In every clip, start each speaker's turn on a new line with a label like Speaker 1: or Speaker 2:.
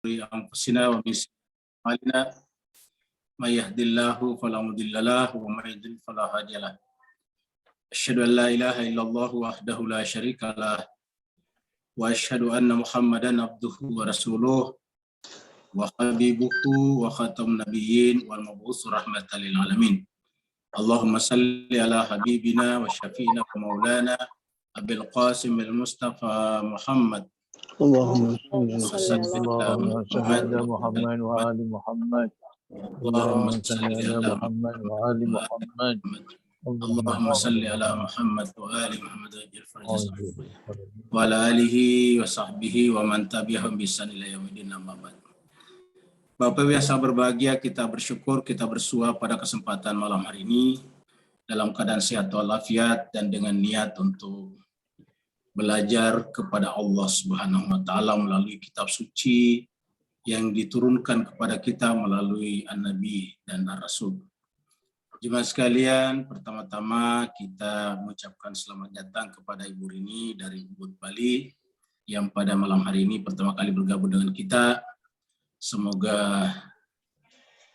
Speaker 1: أنفسنا ومن سيئات أعمالنا من يهد الله فلا مضل له ومن يضلل فلا هادي له أشهد أن لا إله إلا الله وحده لا شريك له وأشهد أن محمدا عبده ورسوله وحبيبه وخاتم النبيين والمبعوث رحمة للعالمين اللهم صل على حبيبنا وشفينا ومولانا أبي القاسم المصطفى محمد
Speaker 2: اللهم صل
Speaker 1: على
Speaker 2: محمد وآل محمد اللهم صل على محمد وآل محمد
Speaker 1: اللهم صل على محمد وآل محمد وعلى آله وصحبه ومن تبعهم بإحسان إلى يوم الدين أما بعد. Bapak Ibu yang sangat berbahagia, kita bersyukur, kita bersua pada kesempatan malam hari ini dalam keadaan sehat walafiat dan dengan niat untuk belajar kepada Allah Subhanahu wa taala melalui kitab suci yang diturunkan kepada kita melalui An-Nabi dan Ar-Rasul. Jemaah sekalian, pertama-tama kita mengucapkan selamat datang kepada Ibu Rini dari Ubud Bali yang pada malam hari ini pertama kali bergabung dengan kita. Semoga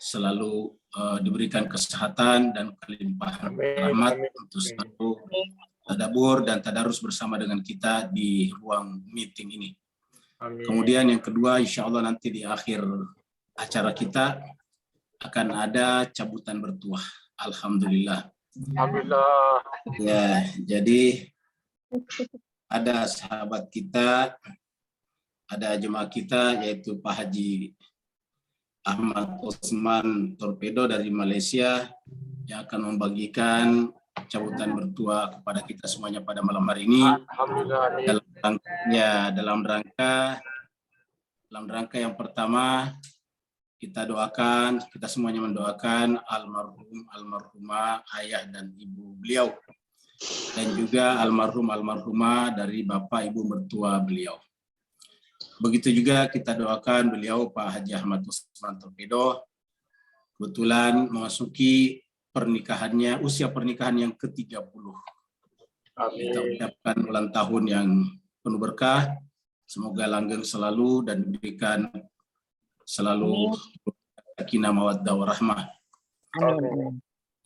Speaker 1: selalu diberikan kesehatan dan kelimpahan rahmat untuk selalu tadabbur dan tadarus bersama dengan kita di ruang meeting ini. Amin. Kemudian yang kedua, insya Allah nanti di akhir acara kita akan ada cabutan bertuah. Alhamdulillah.
Speaker 3: Alhamdulillah.
Speaker 1: Ya, jadi ada sahabat kita, ada jemaah kita yaitu Pak Haji Ahmad Osman Torpedo dari Malaysia yang akan membagikan cabutan bertuah kepada kita semuanya pada malam hari ini. Dalam rangka yang pertama kita doakan, kita semuanya mendoakan almarhumah ayah dan ibu beliau dan juga almarhumah dari bapak ibu mertua beliau. Begitu juga kita doakan beliau Pak Haji Ahmad Osman Torpedo kebetulan memasuki pernikahannya, usia pernikahan yang ke-30. Kita ucapkan ulang tahun yang penuh berkah, semoga langgeng selalu dan diberikan selalu sakinah mawaddah warahmah.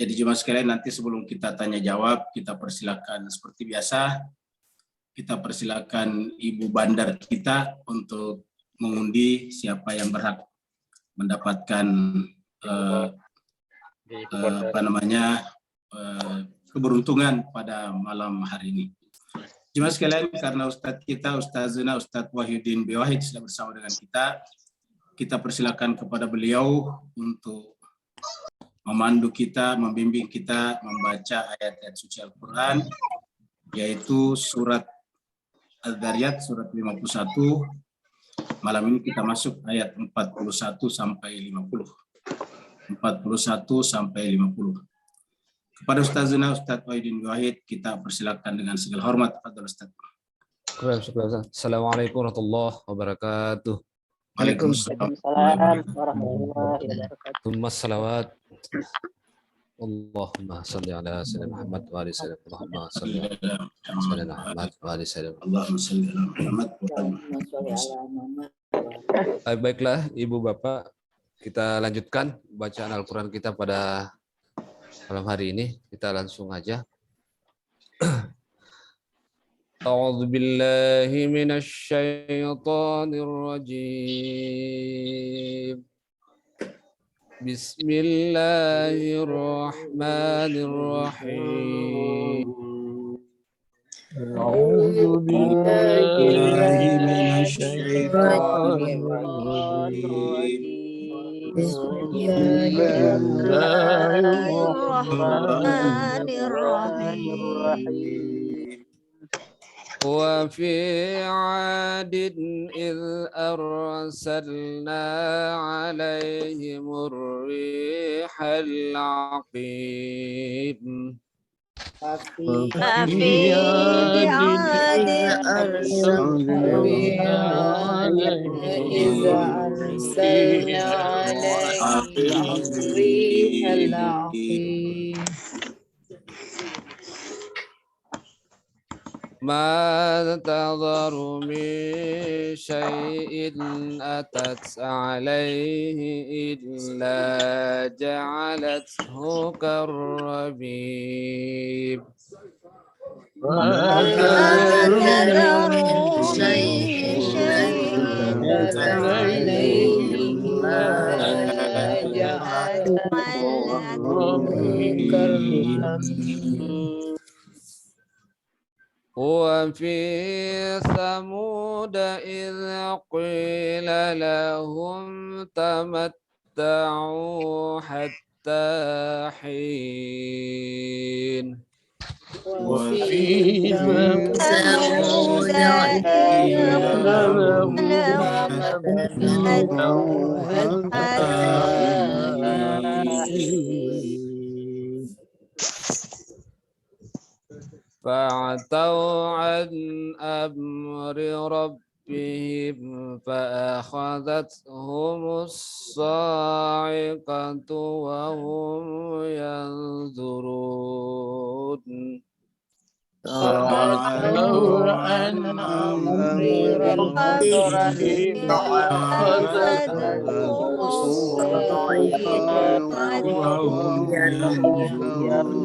Speaker 1: Jadi jemaah sekalian, nanti sebelum kita tanya jawab, kita persilakan seperti biasa, kita persilakan Ibu Bandar kita untuk mengundi siapa yang berhak mendapatkan keberuntungan pada malam hari ini. Jemaah sekalian, karena Ustadz kita, Ustazuna Ustadz Wahyudin Biwahid sudah bersama dengan kita persilakan kepada beliau untuk memandu kita, membimbing kita membaca ayat-ayat suci Al-Quran, yaitu surat Al-Dhariyat, surat 51. Malam ini kita masuk ayat 41 sampai 50. 41 sampai 50. Kepada Ustazuna Ustadz Wahyudin Wahid kita persilakan dengan segala hormat kepada Ustaz.
Speaker 4: Assalamualaikum warahmatullahi wabarakatuh.
Speaker 1: Waalaikumsalam
Speaker 2: warahmatullahi wabarakatuh.
Speaker 4: Tsumma salawat. Allahumma shalli ala sayyidina Muhammad wa ali sayyidina Allahumma shalli ala sayyidina Muhammad wa ali sayyidina
Speaker 1: Allahumma shalli ala Muhammad.
Speaker 4: Baiklah Ibu Bapak, kita lanjutkan bacaan Al-Quran kita pada malam hari ini. Kita langsung aja. A'udzu billahi minasy syaithanir rajim. Bismillahirrahmanirrahim.
Speaker 2: A'udzu billahi minasy syaithanir rajim. Bismillahirrahmanirrahim.
Speaker 4: Wa fi 'adin idh arsalna 'alaihimur rihal 'aqim.
Speaker 5: ففي عاد أرسلنا عليهم الريح العقيم
Speaker 4: ما تذر من شيء أتت عليه إلا جعلته كالرميم
Speaker 2: ما
Speaker 5: ما
Speaker 2: تذر
Speaker 5: تذر
Speaker 2: من
Speaker 5: من
Speaker 2: شيء
Speaker 5: شيء
Speaker 2: أتت
Speaker 5: أتت
Speaker 2: عليه
Speaker 5: عليه
Speaker 2: إلا
Speaker 5: إلا
Speaker 2: جعلته
Speaker 5: جعلته كالرميم
Speaker 4: وفي ثمود إذ قيل لهم تمتعوا حتى حين
Speaker 5: وفي
Speaker 2: وفي
Speaker 5: ثمود
Speaker 2: ثمود
Speaker 5: إذ
Speaker 2: قيل
Speaker 5: قيل
Speaker 2: لهم
Speaker 5: لهم
Speaker 2: تمتعوا حتى
Speaker 5: حتى
Speaker 2: حين
Speaker 4: فعتوا عن أمر ربهم فأخذتهم الصاعقة وهم ينظرون
Speaker 2: فعتوا عن أمر ربهم فأخذتهم الصاعقة وهم ينظرون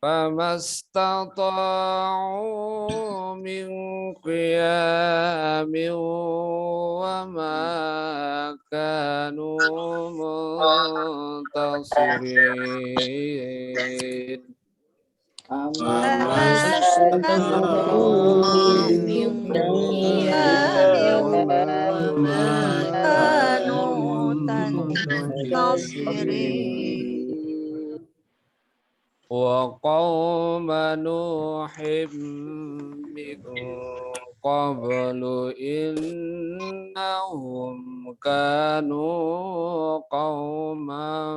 Speaker 4: فما استطاعوا من قيام وما كانوا منتصرين
Speaker 5: فما استطاعوا من قيام
Speaker 2: وما
Speaker 5: وما كانوا منتصرين
Speaker 4: وقوم نوح من قبل إنهم كانوا قوما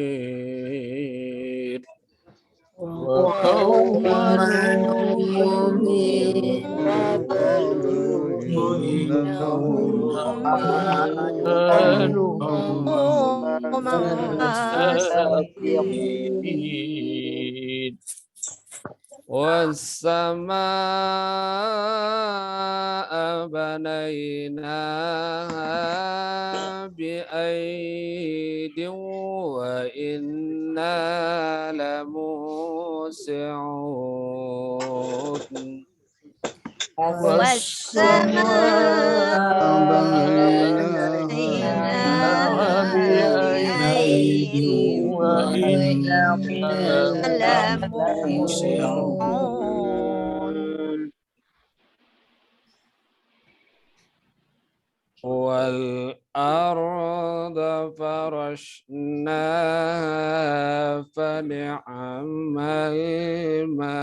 Speaker 4: فاسقين
Speaker 2: وقوم نوح من قبل إنهم كانوا قوما فاسقين
Speaker 4: والسماء بنيناها بأيد وإنا لموسعون
Speaker 2: والسماء بنيناها بأيد وإنا لموسعون
Speaker 4: والأرض فرشناها فنعم الماهدون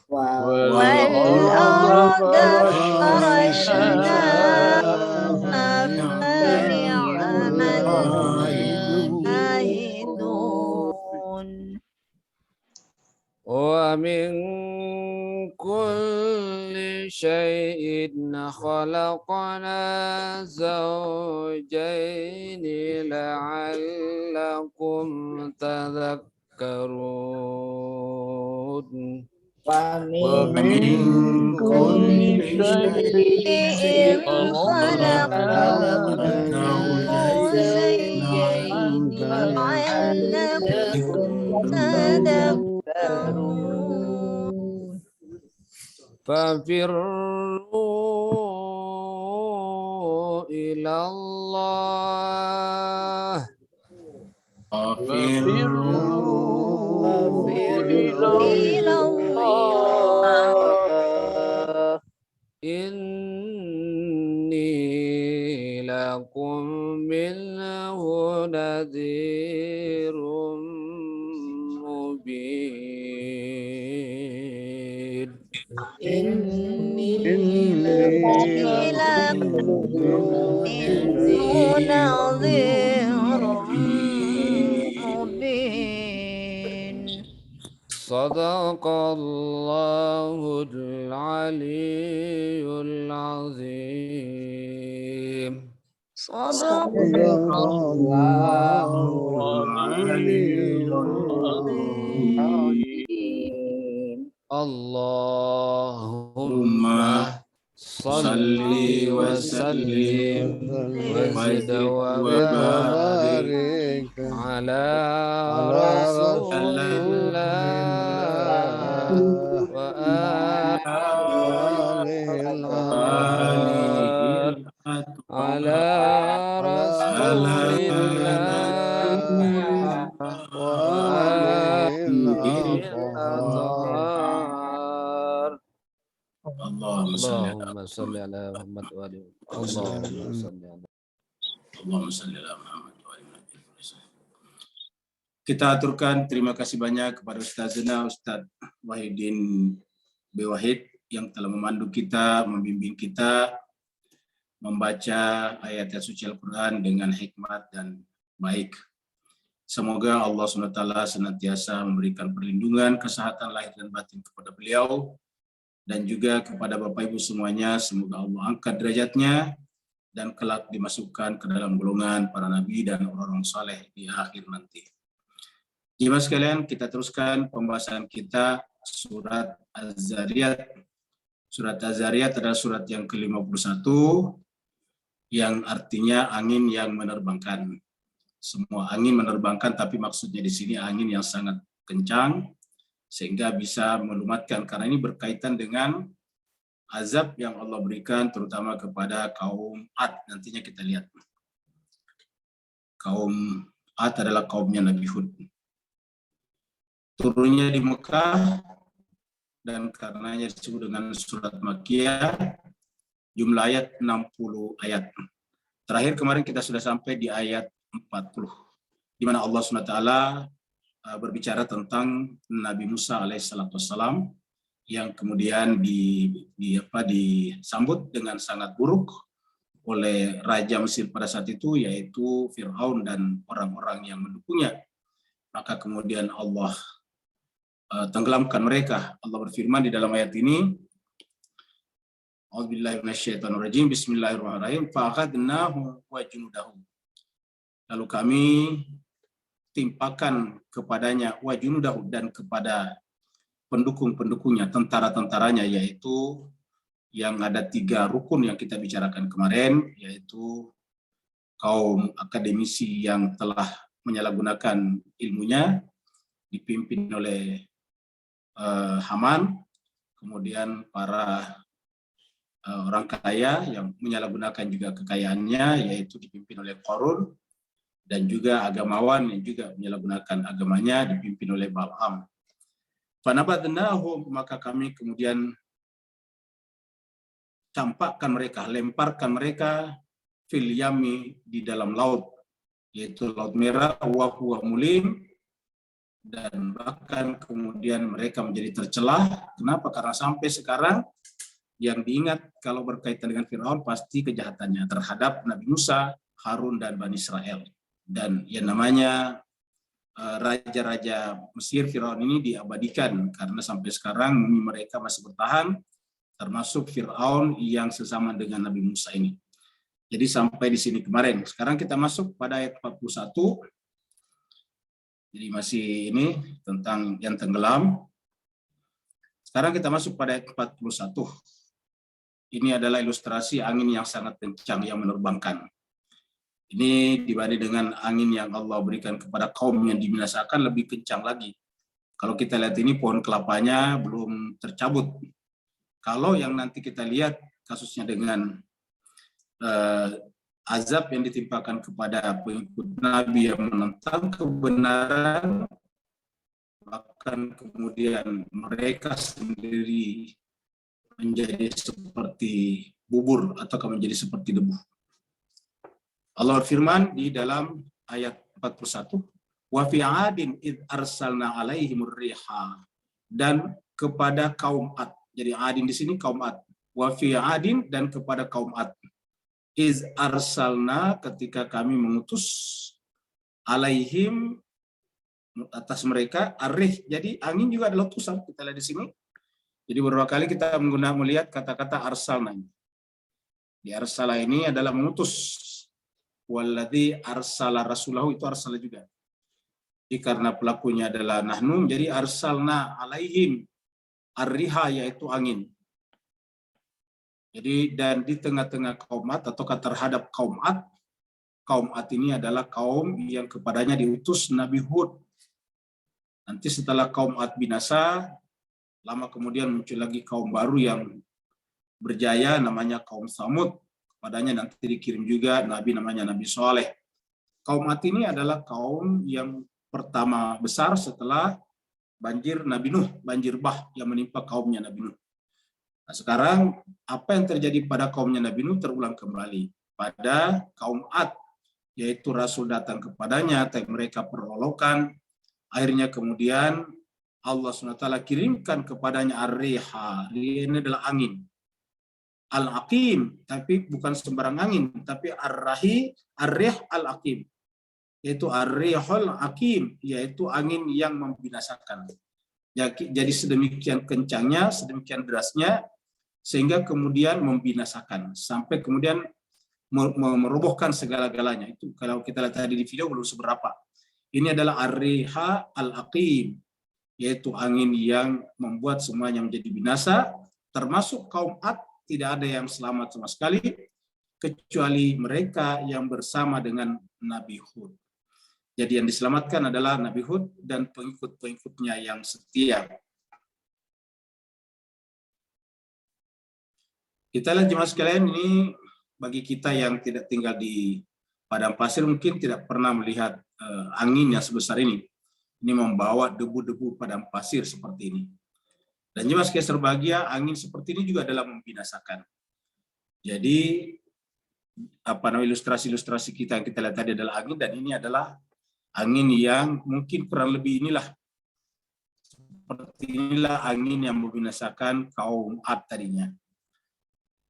Speaker 2: والأرض
Speaker 5: فرشناها
Speaker 2: فرشناها
Speaker 5: فنعم
Speaker 2: الماهدون
Speaker 5: الماهدون
Speaker 4: ومن كل شيء خلقنا زوجين لعلكم تذكرون
Speaker 2: ومن كل شيء خلقنا زوجين لعلكم تذكرون
Speaker 4: ففروا إلى الله
Speaker 2: ففروا إلى الله
Speaker 4: إني لكم منه نذير مبين
Speaker 5: إني
Speaker 2: إني
Speaker 5: لكم نظير مبين
Speaker 4: صدق الله العلي العظيم
Speaker 5: Sadaqallahul
Speaker 2: Azim.
Speaker 4: Allahumma salli wa sallim wa zid wa barik ala rasulillah wa alihi ala rasulillah wa alihi al-athhar.
Speaker 1: Allahumma salli
Speaker 4: Allahumma salli ala
Speaker 1: ala
Speaker 4: Muhammad wa ali Allahumma salli ala
Speaker 1: Allahumma salli ala Muhammad wa ali Muhammad. Kita aturkan terima kasih banyak kepada Ustazana Ustaz Wahidin B. Wahid yang telah memandu kita, membimbing kita membaca ayat-ayat suci Al-Quran dengan hikmat dan baik. Semoga Allah SWT senantiasa memberikan perlindungan, kesehatan lahir dan batin kepada beliau, dan juga kepada Bapak Ibu semuanya. Semoga Allah angkat derajatnya dan kelak dimasukkan ke dalam golongan para nabi dan orang-orang saleh di akhir nanti. Jemaah sekalian, kita teruskan pembahasan kita surat Az-Zariyat. Surat Az-Zariyat adalah surat yang ke-51 yang artinya angin yang menerbangkan. Semua angin menerbangkan, tapi maksudnya di sini angin yang sangat kencang sehingga bisa melumatkan, karena ini berkaitan dengan azab yang Allah berikan terutama kepada kaum Ad. Nantinya kita lihat. Kaum Ad adalah kaumnya Nabi Hud. Turunnya di Mekah dan karenanya disebut dengan surat Makkiyah. Jumlah ayat 60 ayat. Terakhir kemarin kita sudah sampai di ayat 40, di mana Allah SWT berbicara tentang Nabi Musa alaihissalam yang kemudian disambut dengan sangat buruk oleh Raja Mesir pada saat itu, yaitu Fir'aun dan orang-orang yang mendukungnya. Maka kemudian Allah tenggelamkan mereka. Allah berfirman di dalam ayat ini, A'udzubillahi minasyaitonirrajim. Bismillahirrahmanirrahim. Fa'akhadnahu wa junudahu. Lalu kami timpakan kepadanya wa junudahu, dan kepada pendukung-pendukungnya, tentara-tentaranya, yaitu yang ada 3 rukun yang kita bicarakan kemarin, yaitu kaum akademisi yang telah menyalahgunakan ilmunya dipimpin oleh Haman, kemudian para orang kaya yang menyalahgunakan juga kekayaannya, yaitu dipimpin oleh Qarun, dan juga agamawan yang juga menyalahgunakan agamanya dipimpin oleh Bal'am. Fanabadnahum, maka kami kemudian campakkan mereka, lemparkan mereka fil yami, di dalam laut, yaitu Laut Merah, wa huwa mulim, dan bahkan kemudian mereka menjadi tercelah. Kenapa? Karena sampai sekarang yang diingat kalau berkaitan dengan Fir'aun pasti kejahatannya terhadap Nabi Musa, Harun, dan Bani Israel. Dan yang namanya raja-raja Mesir, Fir'aun ini diabadikan karena sampai sekarang mumi mereka masih bertahan, termasuk Fir'aun yang sesama dengan Nabi Musa ini. Jadi sampai di sini kemarin. Sekarang kita masuk pada ayat 41. Jadi masih ini tentang yang tenggelam. Sekarang kita masuk pada ayat 41. Ini adalah ilustrasi angin yang sangat kencang yang menerbangkan. Ini dibanding dengan angin yang Allah berikan kepada kaum yang dibinasakan lebih kencang lagi. Kalau kita lihat ini pohon kelapanya belum tercabut. Kalau yang nanti kita lihat kasusnya dengan azab yang ditimpakan kepada pengikut Nabi yang menentang kebenaran, bahkan kemudian mereka sendiri menjadi seperti bubur atau menjadi seperti debu. Allah berfirman di dalam ayat 41, wa fi 'adin id arsalna 'alaihimur riha, dan kepada kaum Ad. Jadi Adin di sini kaum Ad. Wa fi 'adin, dan kepada kaum Ad. Iz arsalna, ketika kami mengutus, alaihim, atas mereka, arrih. Jadi angin juga adalah utusan. Kita lihat di sini. Jadi beberapa kali kita melihat kata-kata arsalna. Di arsala ini adalah mengutus. walladzi arsala rasulahu itu arsala juga. Jadi karena pelakunya adalah nahnu, jadi arsalna alaihim ar-riha, yaitu angin. Jadi dan di tengah-tengah kaum Ad atau terhadap kaum Ad ini adalah kaum yang kepadanya diutus Nabi Hud. Nanti setelah kaum Ad binasa, lama kemudian muncul lagi kaum baru yang berjaya namanya kaum Tsamud. Padanya nanti dikirim juga Nabi namanya Nabi Soleh. Kaum Ad ini adalah kaum yang pertama besar setelah banjir Nabi Nuh, banjir bah yang menimpa kaumnya Nabi Nuh. Nah, sekarang apa yang terjadi pada kaumnya Nabi Nuh terulang kembali pada kaum Ad, yaitu Rasul datang kepadanya, tapi mereka perolokan. Akhirnya kemudian Allah SWT kirimkan kepadanya ar-riha. Ini adalah angin. Al-aqim, tapi bukan sembarang angin, tapi ar-rih al-aqim. Yaitu ar-rihul aqim, yaitu angin yang membinasakan. Jadi sedemikian kencangnya, sedemikian derasnya, sehingga kemudian membinasakan. Sampai kemudian merobohkan segala-galanya. Itu kalau kita lihat tadi di video belum seberapa. Ini adalah ar-riha al-aqim, yaitu angin yang membuat semuanya menjadi binasa, termasuk kaum Ad. Tidak ada yang selamat sama sekali, kecuali mereka yang bersama dengan Nabi Hud. Jadi yang diselamatkan adalah Nabi Hud dan pengikut-pengikutnya yang setia. Kita lihat jemaah sekalian, ini bagi kita yang tidak tinggal di padang pasir mungkin tidak pernah melihat angin yang sebesar ini. Ini membawa debu-debu padang pasir seperti ini. Dan jemaah sekalian berbahagia, angin seperti ini juga adalah membinasakan. Jadi ilustrasi-ilustrasi kita yang kita lihat tadi adalah angin, dan ini adalah angin yang mungkin kurang lebih seperti inilah angin yang membinasakan kaum Ad tadinya.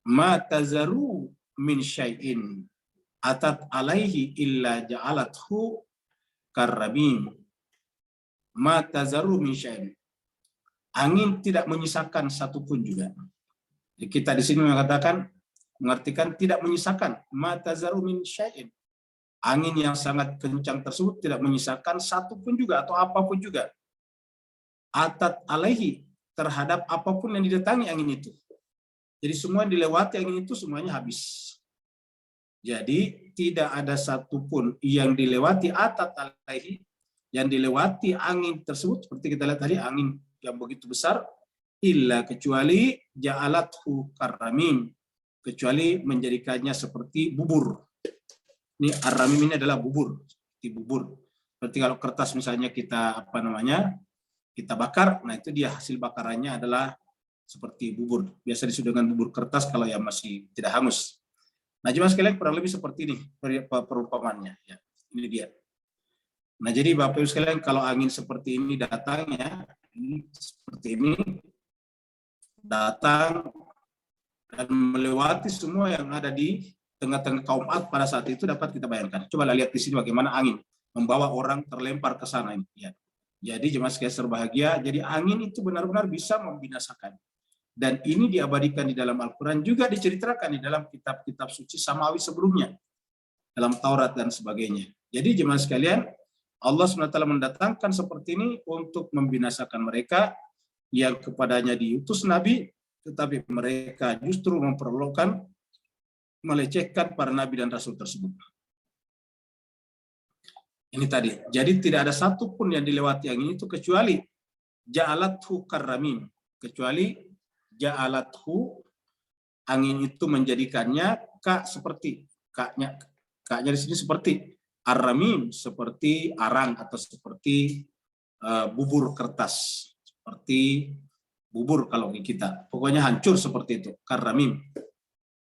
Speaker 1: Ma tazaru min syai'in atat alaihi illa ja'alathu karrabim. Ma tazaru min syai'in. Angin tidak menyisakan satupun juga. Jadi kita di sini mengartikan tidak menyisakan. Ma tazaru min syai'in. Angin yang sangat kencang tersebut tidak menyisakan satupun juga atau apapun juga. Atat alaihi, terhadap apapun yang didatangi angin itu. Jadi semua yang dilewati angin itu semuanya habis. Jadi tidak ada satupun yang dilewati atat alaihi, yang dilewati angin tersebut, seperti kita lihat tadi angin yang begitu besar, illa kecuali ja'alathu karramim, kecuali menjadikannya seperti bubur. Ini ar-ramim ini adalah bubur, seperti bubur. Seperti kalau kertas misalnya kita kita bakar, nah itu dia hasil bakarannya adalah seperti bubur. Biasa disebut dengan bubur kertas kalau yang masih tidak hangus. Nah, jemaah sekalian kurang lebih seperti ini perumpamannya. Ya, ini dia. Nah, jadi Bapak Ibu sekalian, kalau angin seperti ini datangnya, seperti ini, datang dan melewati semua yang ada di tengah-tengah kaum Ad pada saat itu, dapat kita bayangkan. Coba lihat di sini bagaimana angin membawa orang terlempar ke sana. Ya. Jadi jemaah sekalian berbahagia, jadi angin itu benar-benar bisa membinasakan. Dan ini diabadikan di dalam Al-Quran, juga diceritakan di dalam kitab-kitab suci Samawi sebelumnya, dalam Taurat dan sebagainya. Jadi jemaah sekalian, Allah SWT mendatangkan seperti ini untuk membinasakan mereka yang kepadanya diutus Nabi, tetapi mereka justru memperolokkan, melecehkan para nabi dan rasul tersebut. Ini tadi. Jadi tidak ada satupun yang dilewati angin itu kecuali ja'alathu karramim, kecuali ja'alathu, angin itu menjadikannya seperti kaknya di sini seperti ar-ramim, seperti arang atau seperti bubur kertas, seperti bubur kalau kita. Pokoknya hancur seperti itu, karramim.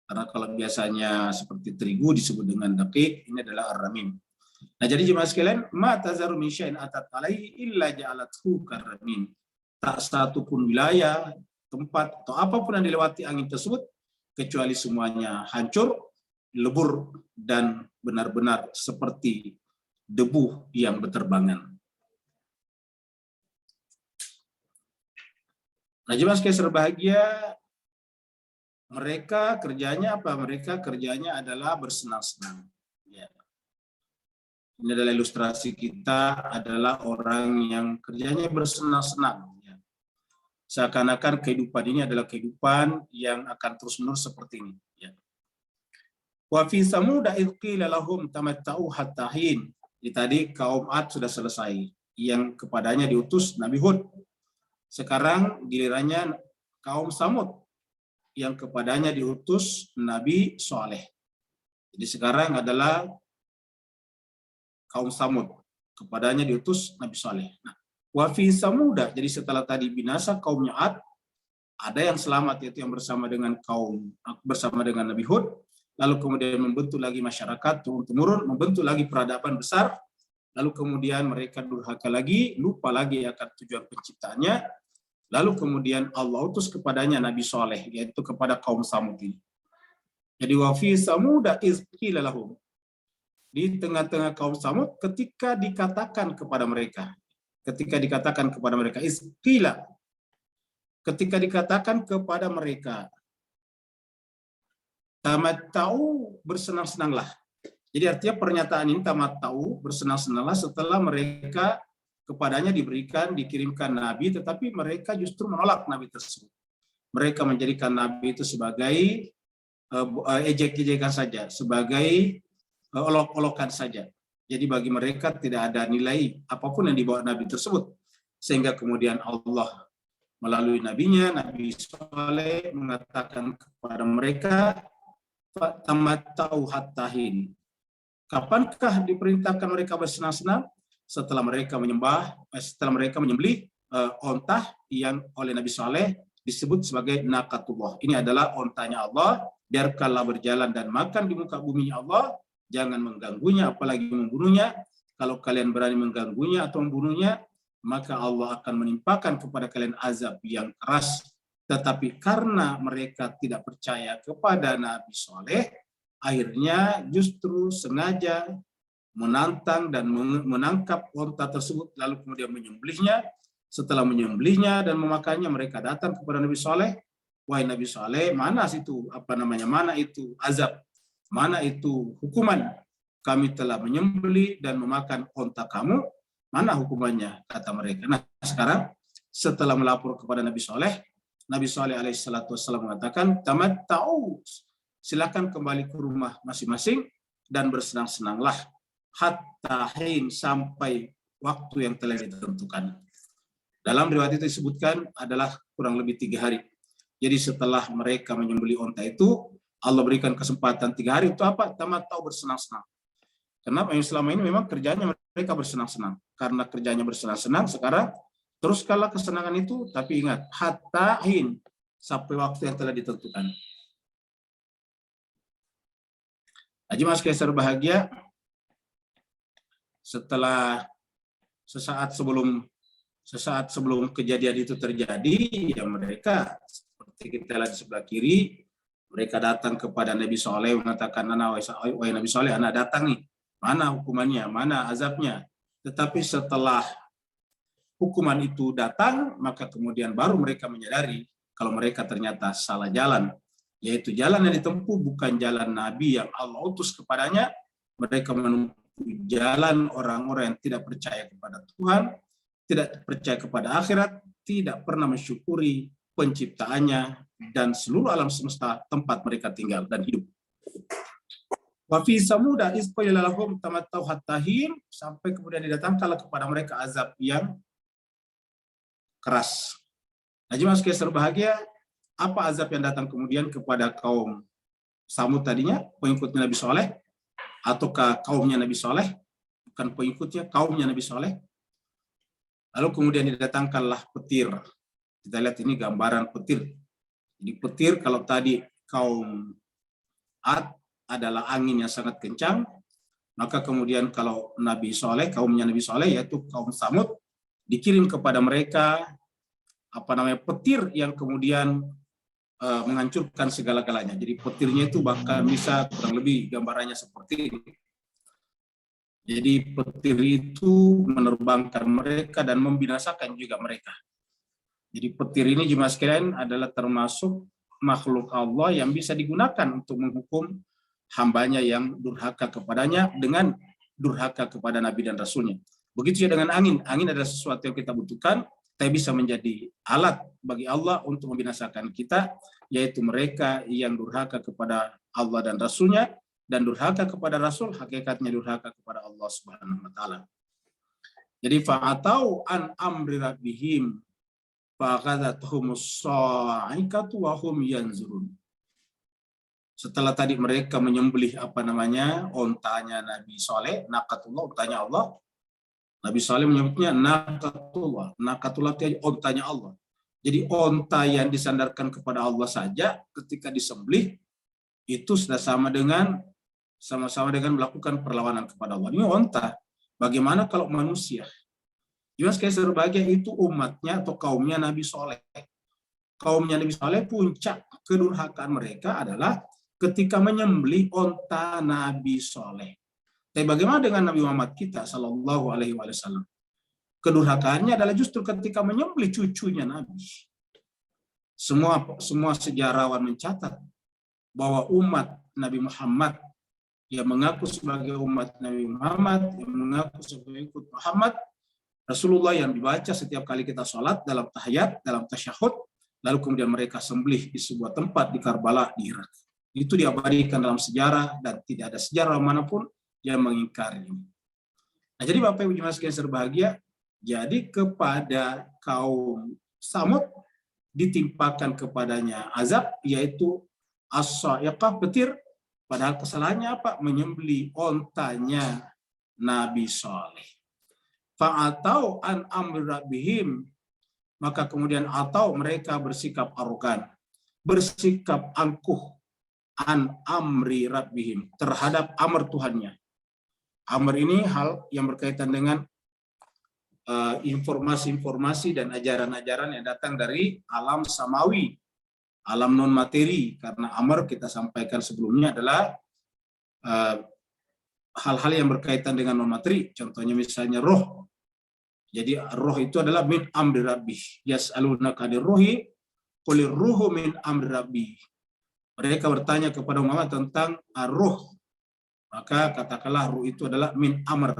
Speaker 1: Karena kalau biasanya seperti terigu disebut dengan daqiq, ini adalah ar-ramim. Nah, jadi jemaah sekalian, ma tazaru min syai'in atat alaihi illa ja'alathu karramim. Tak satu pun wilayah, tempat atau apapun yang dilewati angin tersebut kecuali semuanya hancur, lebur dan benar-benar seperti debu yang berterbangan. Nah, jemaah sekalian berbahagia, mereka kerjanya apa? Mereka kerjanya adalah bersenang-senang. Ya. Ini adalah ilustrasi kita adalah orang yang kerjanya bersenang-senang. Ya. Seakan-akan kehidupan ini adalah kehidupan yang akan terus-menerus seperti ini. Ya. Wa fi samuda idh qila lahum tamatta'u hatta hin. Tadi kaum Ad sudah selesai, yang kepadanya diutus Nabi Hud. Sekarang gilirannya kaum Samud, yang kepadanya diutus Nabi Saleh. Jadi sekarang adalah kaum Samud, kepadanya diutus Nabi Saleh. Nah, wa fi samuda, jadi setelah tadi binasa kaumnya Ad, ada yang selamat, yaitu yang bersama dengan Nabi Hud, lalu kemudian membentuk lagi masyarakat turun-temurun, membentuk lagi peradaban besar, lalu kemudian mereka durhaka lagi, lupa lagi akan tujuan penciptaannya, lalu kemudian Allah utus kepadanya Nabi Saleh, yaitu kepada kaum Samud ini. Jadi wa fi samuda iz qila lahum, di tengah-tengah kaum Samud ketika dikatakan kepada mereka iskila, ketika dikatakan kepada mereka tamatta'u, bersenang-senanglah. Jadi artinya pernyataan ini tamatta'u, bersenang-senanglah, setelah mereka kepadanya dikirimkan nabi, tetapi mereka justru menolak nabi tersebut. Mereka menjadikan nabi itu sebagai ejek-ejekan saja, sebagai olok-olokan saja. Jadi bagi mereka tidak ada nilai apapun yang dibawa Nabi tersebut. Sehingga kemudian Allah melalui nabinya, Nabi Saleh, mengatakan kepada mereka, tamatta'u hatta hin. Kapankah diperintahkan mereka bersenang-senang? Setelah mereka menyembelih ontah yang oleh Nabi Saleh disebut sebagai naqatullah. Ini adalah ontanya Allah, biarkanlah berjalan dan makan di muka bumi Allah. Jangan mengganggunya, apalagi membunuhnya. Kalau kalian berani mengganggunya atau membunuhnya, maka Allah akan menimpakan kepada kalian azab yang keras. Tetapi karena mereka tidak percaya kepada Nabi Saleh, akhirnya justru sengaja menantang dan menangkap onta tersebut, lalu kemudian menyembelihnya. Setelah menyembelihnya dan memakannya, mereka datang kepada Nabi Saleh. Wahai Nabi Saleh, mana itu azab? Mana itu hukuman? Kami telah menyembelih dan memakan onta kamu. Mana hukumannya? Kata mereka. Nah, sekarang setelah melapor kepada Nabi Saleh alaihissalatu wassalam mengatakan, tamatta'u, silakan kembali ke rumah masing-masing dan bersenang-senanglah hatta hin, sampai waktu yang telah ditentukan. Dalam riwayat itu disebutkan adalah kurang lebih 3 hari. Jadi setelah mereka menyembelih onta itu, Allah berikan kesempatan 3 hari untuk apa? Tamatta'u, bersenang-senang. Kenapa? Yang selama ini memang kerjanya mereka bersenang-senang. Karena kerjanya bersenang-senang, sekarang teruskanlah kesenangan itu, tapi ingat, hatta hin, sampai waktu yang telah ditentukan. Haji Mas Kaisar bahagia, setelah sesaat sebelum kejadian itu terjadi, ya mereka seperti kita lihat di sebelah kiri, mereka datang kepada Nabi Saleh mengatakan, wahai Nabi Saleh, anak datang nih, mana hukumannya, mana azabnya. Tetapi setelah hukuman itu datang, maka kemudian baru mereka menyadari kalau mereka ternyata salah jalan, yaitu jalan yang ditempuh bukan jalan Nabi yang Allah utus kepadanya. Mereka menempuh jalan orang-orang yang tidak percaya kepada Tuhan, tidak percaya kepada akhirat, tidak pernah mensyukuri penciptaannya dan seluruh alam semesta tempat mereka tinggal dan hidup. Wa fi samuda iz qila lahum tamatta'u hatta hin, sampai kemudian didatangkanlah kepada mereka azab yang keras. Haji Mas Kaisar bahagia, apa azab yang datang kemudian kepada kaum Samud tadinya, pengikutnya Nabi Saleh, ataukah kaumnya Nabi Saleh, bukan pengikutnya, kaumnya Nabi Saleh. Lalu kemudian didatangkanlah petir. Kita lihat ini gambaran petir. Jadi petir, kalau tadi kaum Ad adalah angin yang sangat kencang, maka kemudian kalau Nabi Saleh, kaumnya Nabi Saleh, yaitu kaum Samud, dikirim kepada mereka petir yang kemudian menghancurkan segala-galanya. Jadi petirnya itu bahkan bisa kurang lebih gambarannya seperti ini. Jadi petir itu menerbangkan mereka dan membinasakan juga mereka. Jadi petir ini jemaah sekalian adalah termasuk makhluk Allah yang bisa digunakan untuk menghukum hambanya yang durhaka kepadanya dengan durhaka kepada Nabi dan Rasulnya. Begitu juga dengan angin. Angin adalah sesuatu yang kita butuhkan, tapi bisa menjadi alat bagi Allah untuk membinasakan kita, yaitu mereka yang durhaka kepada Allah dan Rasulnya, dan durhaka kepada Rasul, hakikatnya durhaka kepada Allah Subhanahu wa Ta'ala. Jadi fa'atau an amri rabbihim fa'akhadhathumus sa'iqatu wa hum yanzurun. Setelah tadi mereka menyembelih ontanya Nabi Saleh, naqatullah, ontanya Allah. Nabi Saleh menyebutnya naqatullah. Naqatullah itu ontanya Allah. Jadi onta yang disandarkan kepada Allah saja ketika disembelih itu sudah sama-sama dengan melakukan perlawanan kepada Allah. Ini onta. Bagaimana kalau manusia? Juga sekali berbahagia itu umatnya atau kaumnya Nabi Saleh. Kaumnya Nabi Saleh, puncak kedurhakaan mereka adalah ketika menyembelih onta Nabi Saleh. Tapi bagaimana dengan Nabi Muhammad kita Sallallahu Alaihi Wasallam? Kedurhakaannya adalah justru ketika menyembelih cucunya Nabi. Semua sejarawan mencatat bahwa umat Nabi Muhammad yang mengaku sebagai umat Nabi Muhammad, yang mengaku sebagai ikut Muhammad, Rasulullah yang dibaca setiap kali kita sholat dalam tahiyat, dalam tasyahud, lalu kemudian mereka sembelih di sebuah tempat di Karbala, di Irak. Itu diabadikan dalam sejarah dan tidak ada sejarah manapun yang mengingkari ini. Nah, jadi Bapak Ibu jemaah sekalian berbahagia, jadi kepada kaum Samud ditimpakan kepadanya azab, yaitu as-sa'iqah, petir. Padahal kesalahannya apa? Menyembelih ontanya Nabi Saleh. Fa'atau an amri rabbihim, maka kemudian atau mereka bersikap arogan, bersikap angkuh, an amri rabbihim, terhadap amr Tuhannya. Amr ini hal yang berkaitan dengan informasi-informasi dan ajaran-ajaran yang datang dari alam samawi, alam non materi. Karena amr kita sampaikan sebelumnya adalah hal-hal yang berkaitan dengan non materi. Contohnya misalnya roh. Jadi roh itu adalah min amri rabbih. Yas'alunaka anir-ruhi qulir ruhu min amri rabbih. Mereka bertanya kepada Muhammad tentang ruh. Maka katakanlah ruh itu adalah min amr,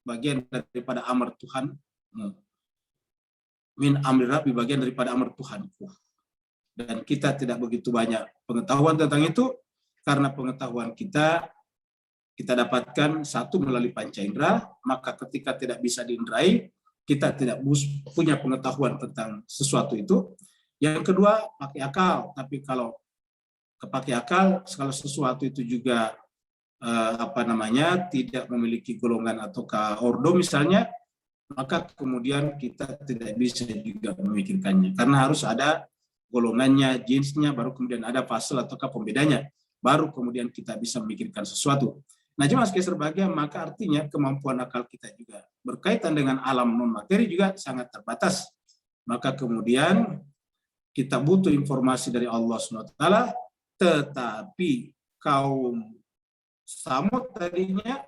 Speaker 1: bagian daripada amr Tuhan. Min amri rabbi, bagian daripada amr Tuhanku. Dan kita tidak begitu banyak pengetahuan tentang itu, karena pengetahuan kita dapatkan satu melalui panca indera, maka ketika tidak bisa diindrai, kita tidak punya pengetahuan tentang sesuatu itu. Yang kedua, pakai akal. Tapi kalau kepakai akal, kalau sesuatu itu juga tidak memiliki golongan atau ordo misalnya, maka kemudian kita tidak bisa juga memikirkannya, karena harus ada golongannya, jenisnya, baru kemudian ada fasal atau pembedanya, baru kemudian kita bisa memikirkan sesuatu. Nah, jemaah sekalian berbahagia, maka artinya kemampuan akal kita juga berkaitan dengan alam non materi juga sangat terbatas. Maka kemudian kita butuh informasi dari Allah SWT, tetapi kaum Samud tadinya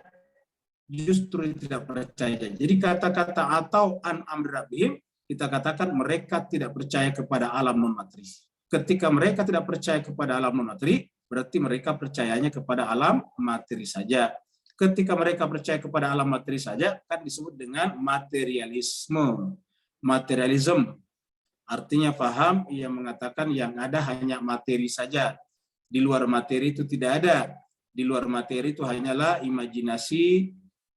Speaker 1: justru tidak percaya. Jadi kata-kata atau an amri rabbihim, kita katakan mereka tidak percaya kepada alam non materi. Ketika mereka tidak percaya kepada alam non materi, berarti mereka percayanya kepada alam materi saja. Ketika mereka percaya kepada alam materi saja, kan disebut dengan materialisme. Materialism artinya paham yang mengatakan yang ada hanya materi saja. Di luar materi itu tidak ada. Di luar materi itu hanyalah imajinasi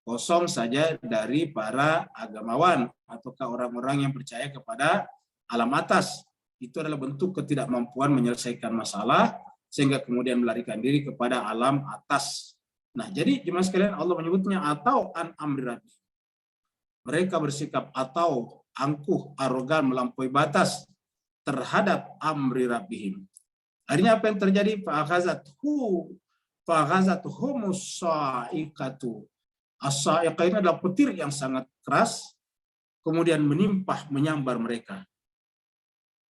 Speaker 1: kosong saja dari para agamawan ataukah orang-orang yang percaya kepada alam atas. Itu adalah bentuk ketidakmampuan menyelesaikan masalah sehingga kemudian melarikan diri kepada alam atas. Nah, jadi jemaah sekalian, Allah menyebutnya atau an amri rabbi. Mereka bersikap atau angkuh, arogan, melampaui batas terhadap amri rabbihim. Akhirnya apa yang terjadi? Fa'akhazathumus sa'iqatu. As-sa'iqah ini adalah petir yang sangat keras, kemudian menyambar mereka.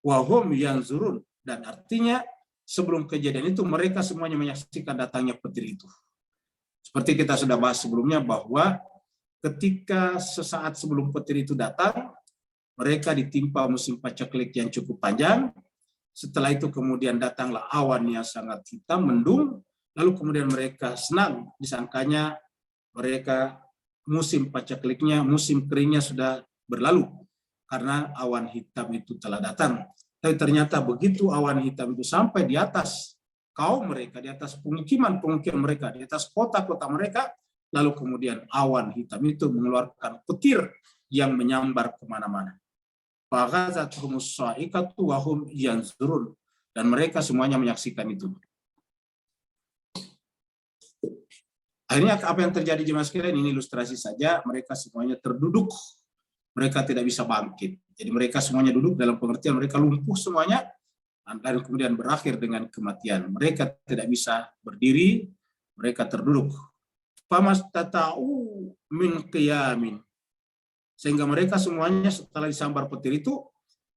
Speaker 1: Wahum yanzurun, dan artinya sebelum kejadian itu mereka semuanya menyaksikan datangnya petir itu. Seperti kita sudah bahas sebelumnya bahwa ketika sesaat sebelum petir itu datang, mereka ditimpa musim paceklik yang cukup panjang. Setelah itu kemudian datanglah awan yang sangat hitam, mendung. Lalu kemudian mereka senang, disangkanya mereka musim pacakliknya, musim keringnya sudah berlalu karena awan hitam itu telah datang. Tapi ternyata begitu awan hitam itu sampai di atas kaum mereka, di atas pemukiman mereka, di atas kota-kota mereka, lalu kemudian awan hitam itu mengeluarkan petir yang menyambar kemana-mana. Faghazathumus sa'iqatu wa hum yanzurun, dan mereka semuanya menyaksikan itu. Akhirnya apa yang terjadi jemaah sekalian, ini ilustrasi saja, mereka semuanya terduduk, mereka tidak bisa bangkit. Jadi mereka semuanya duduk dalam pengertian mereka lumpuh semuanya, dan kemudian berakhir dengan kematian. Mereka tidak bisa berdiri, mereka terduduk. Famastata'u min qiyamin, sehingga mereka semuanya setelah disambar petir itu,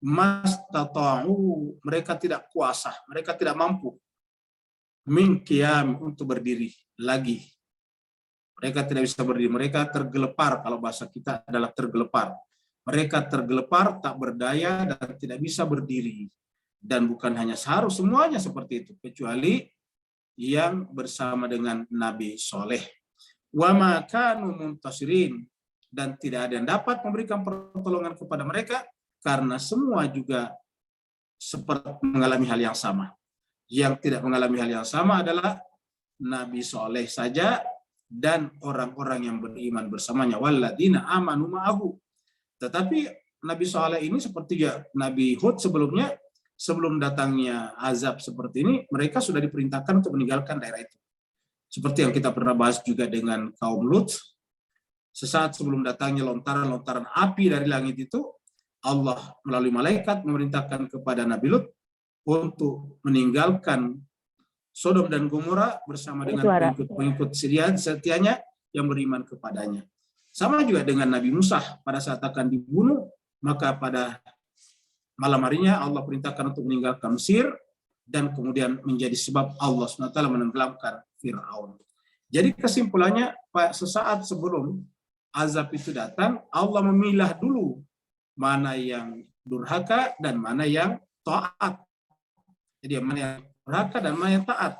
Speaker 1: mastata'u, mereka tidak kuasa, mereka tidak mampu min qiyam, untuk berdiri lagi. Mereka tidak bisa berdiri, mereka tergelepar, kalau bahasa kita adalah tergelepar. Mereka tergelepar, tak berdaya, dan tidak bisa berdiri. Dan bukan hanya seharusnya, semuanya seperti itu, kecuali yang bersama dengan Nabi Soleh. Wa ma kanu muntasirin, dan tidak ada yang dapat memberikan pertolongan kepada mereka, karena semua juga seperti mengalami hal yang sama. Yang tidak mengalami hal yang sama adalah Nabi Soleh saja, dan orang-orang yang beriman bersamanya, walladzina amanu ma'ahu. Tetapi Nabi Saleh ini seperti Nabi Hud sebelumnya, sebelum datangnya azab seperti ini, mereka sudah diperintahkan untuk meninggalkan daerah itu. Seperti yang kita pernah bahas juga dengan kaum Lut, sesaat sebelum datangnya lontaran-lontaran api dari langit itu, Allah melalui malaikat memerintahkan kepada Nabi Lut untuk meninggalkan Sodom dan Gomora bersama dengan pengikut setianya yang beriman kepadanya. Sama juga dengan Nabi Musa, pada saat akan dibunuh, maka pada malam harinya Allah perintahkan untuk meninggalkan Mesir, dan kemudian menjadi sebab Allah SWT menenggelamkan Fir'aun. Jadi kesimpulannya, sesaat sebelum azab itu datang, Allah memilah dulu mana yang durhaka dan mana yang taat. Jadi mana yang durhaka dan mana yang taat.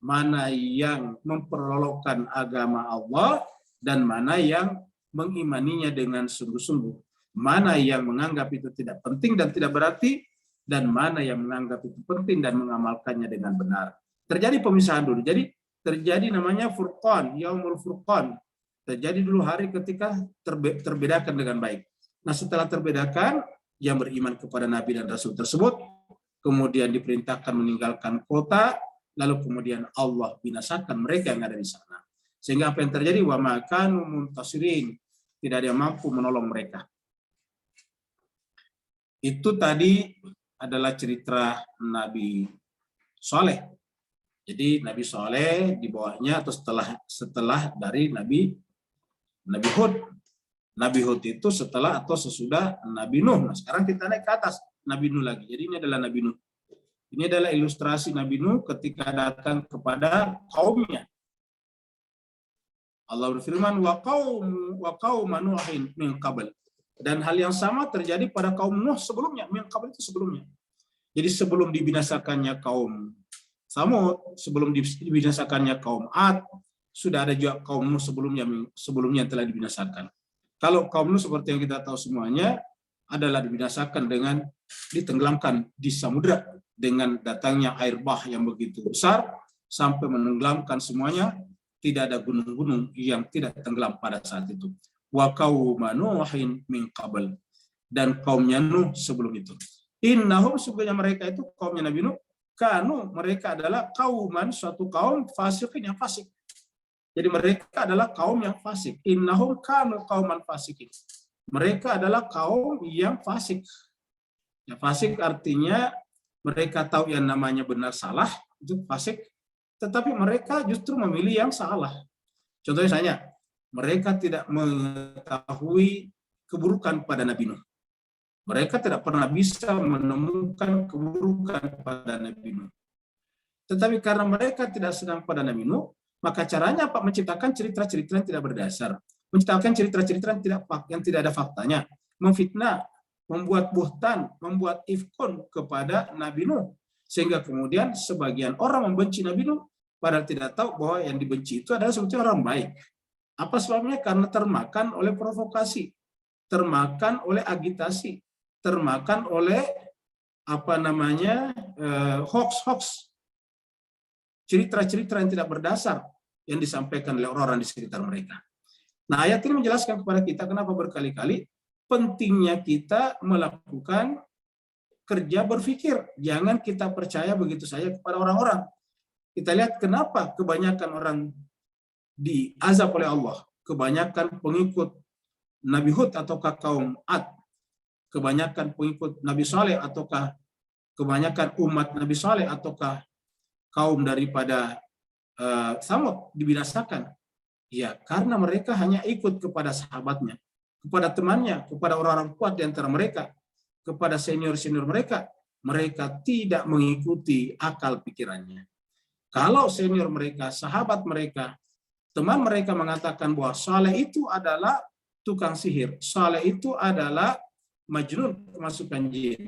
Speaker 1: Mana yang memperolokkan agama Allah dan mana yang mengimaninya dengan sungguh-sungguh. Mana yang menganggap itu tidak penting dan tidak berarti, dan mana yang menganggap itu penting dan mengamalkannya dengan benar. Terjadi pemisahan dulu. Jadi terjadi namanya Furqan, Yaumul Furqan. Terjadi dulu hari ketika terbedakan dengan baik. Nah, setelah terbedakan, yang beriman kepada Nabi dan Rasul tersebut kemudian diperintahkan meninggalkan kota, lalu kemudian Allah binasakan mereka yang ada di sana. Sehingga apa yang terjadi, wa ma kanu muntasirin, tidak ada yang mampu menolong mereka. Itu tadi adalah cerita Nabi Saleh. Jadi Nabi Saleh di bawahnya atau setelah dari Nabi Hud. Nabi Hud itu setelah atau sesudah Nabi Nuh. Nah, sekarang kita naik ke atas Nabi Nuh lagi. Jadi ini adalah Nabi Nuh. Ini adalah ilustrasi Nabi Nuh ketika datang kepada kaumnya. Allah berfirman, wa qauma Nuhin min qabl. Dan hal yang sama terjadi pada kaum Nuh sebelumnya. Min qabl itu sebelumnya. Jadi sebelum dibinasakannya kaum Samud, sebelum dibinasakannya kaum Ad, sudah ada juga kaum Nuh sebelumnya telah dibinasakan. Kalau kaum Nuh seperti yang kita tahu semuanya adalah dibinasakan dengan ditenggelamkan di samudra dengan datangnya air bah yang begitu besar sampai menenggelamkan semuanya. Tidak ada gunung-gunung yang tidak tenggelam pada saat itu. Wa qauma Nuhin min qabl, dan kaumnya Nuh sebelum itu. Innahum, sebenarnya mereka itu kaumnya Nabi Nuh, kanu, mereka adalah kauman, suatu kaum fasikin yang fasik. Jadi mereka adalah kaum yang fasik. Innahum kanu kauman fasikin. Mereka adalah kaum yang fasik. Ya, fasik artinya mereka tahu yang namanya benar salah, itu fasik. Tetapi mereka justru memilih yang salah. Contohnya saya, mereka tidak mengetahui keburukan pada Nabi Nuh. Mereka tidak pernah bisa menemukan keburukan pada Nabi Nuh. Tetapi karena mereka tidak sedang pada Nabi Nuh, maka caranya apa? Menciptakan cerita-cerita yang tidak berdasar. Menciptakan cerita-cerita yang tidak ada faktanya. Memfitnah, membuat buhtan, membuat ifkon kepada Nabi Nuh. Sehingga kemudian sebagian orang membenci Nabi Nuh, padahal tidak tahu bahwa yang dibenci itu adalah sebetulnya orang baik. Apa sebabnya? Karena termakan oleh provokasi, termakan oleh agitasi, termakan oleh hoax-hoax, cerita-cerita yang tidak berdasar yang disampaikan oleh orang-orang di sekitar mereka. Nah, ayat ini menjelaskan kepada kita kenapa berkali-kali pentingnya kita melakukan kerja berpikir. Jangan kita percaya begitu saja kepada orang-orang. Kita lihat kenapa kebanyakan orang diazab oleh Allah. Kebanyakan pengikut Nabi Hud ataukah kaum Ad, kebanyakan pengikut Nabi Saleh ataukah kebanyakan umat Nabi Saleh ataukah kaum daripada Samud dibinasakan. Ya, karena mereka hanya ikut kepada sahabatnya, kepada temannya, kepada orang-orang kuat di antara mereka, kepada senior-senior mereka. Mereka tidak mengikuti akal pikirannya. Kalau senior mereka, sahabat mereka, teman mereka mengatakan bahwa Saleh itu adalah tukang sihir, Saleh itu adalah majnun, kemasukan jin.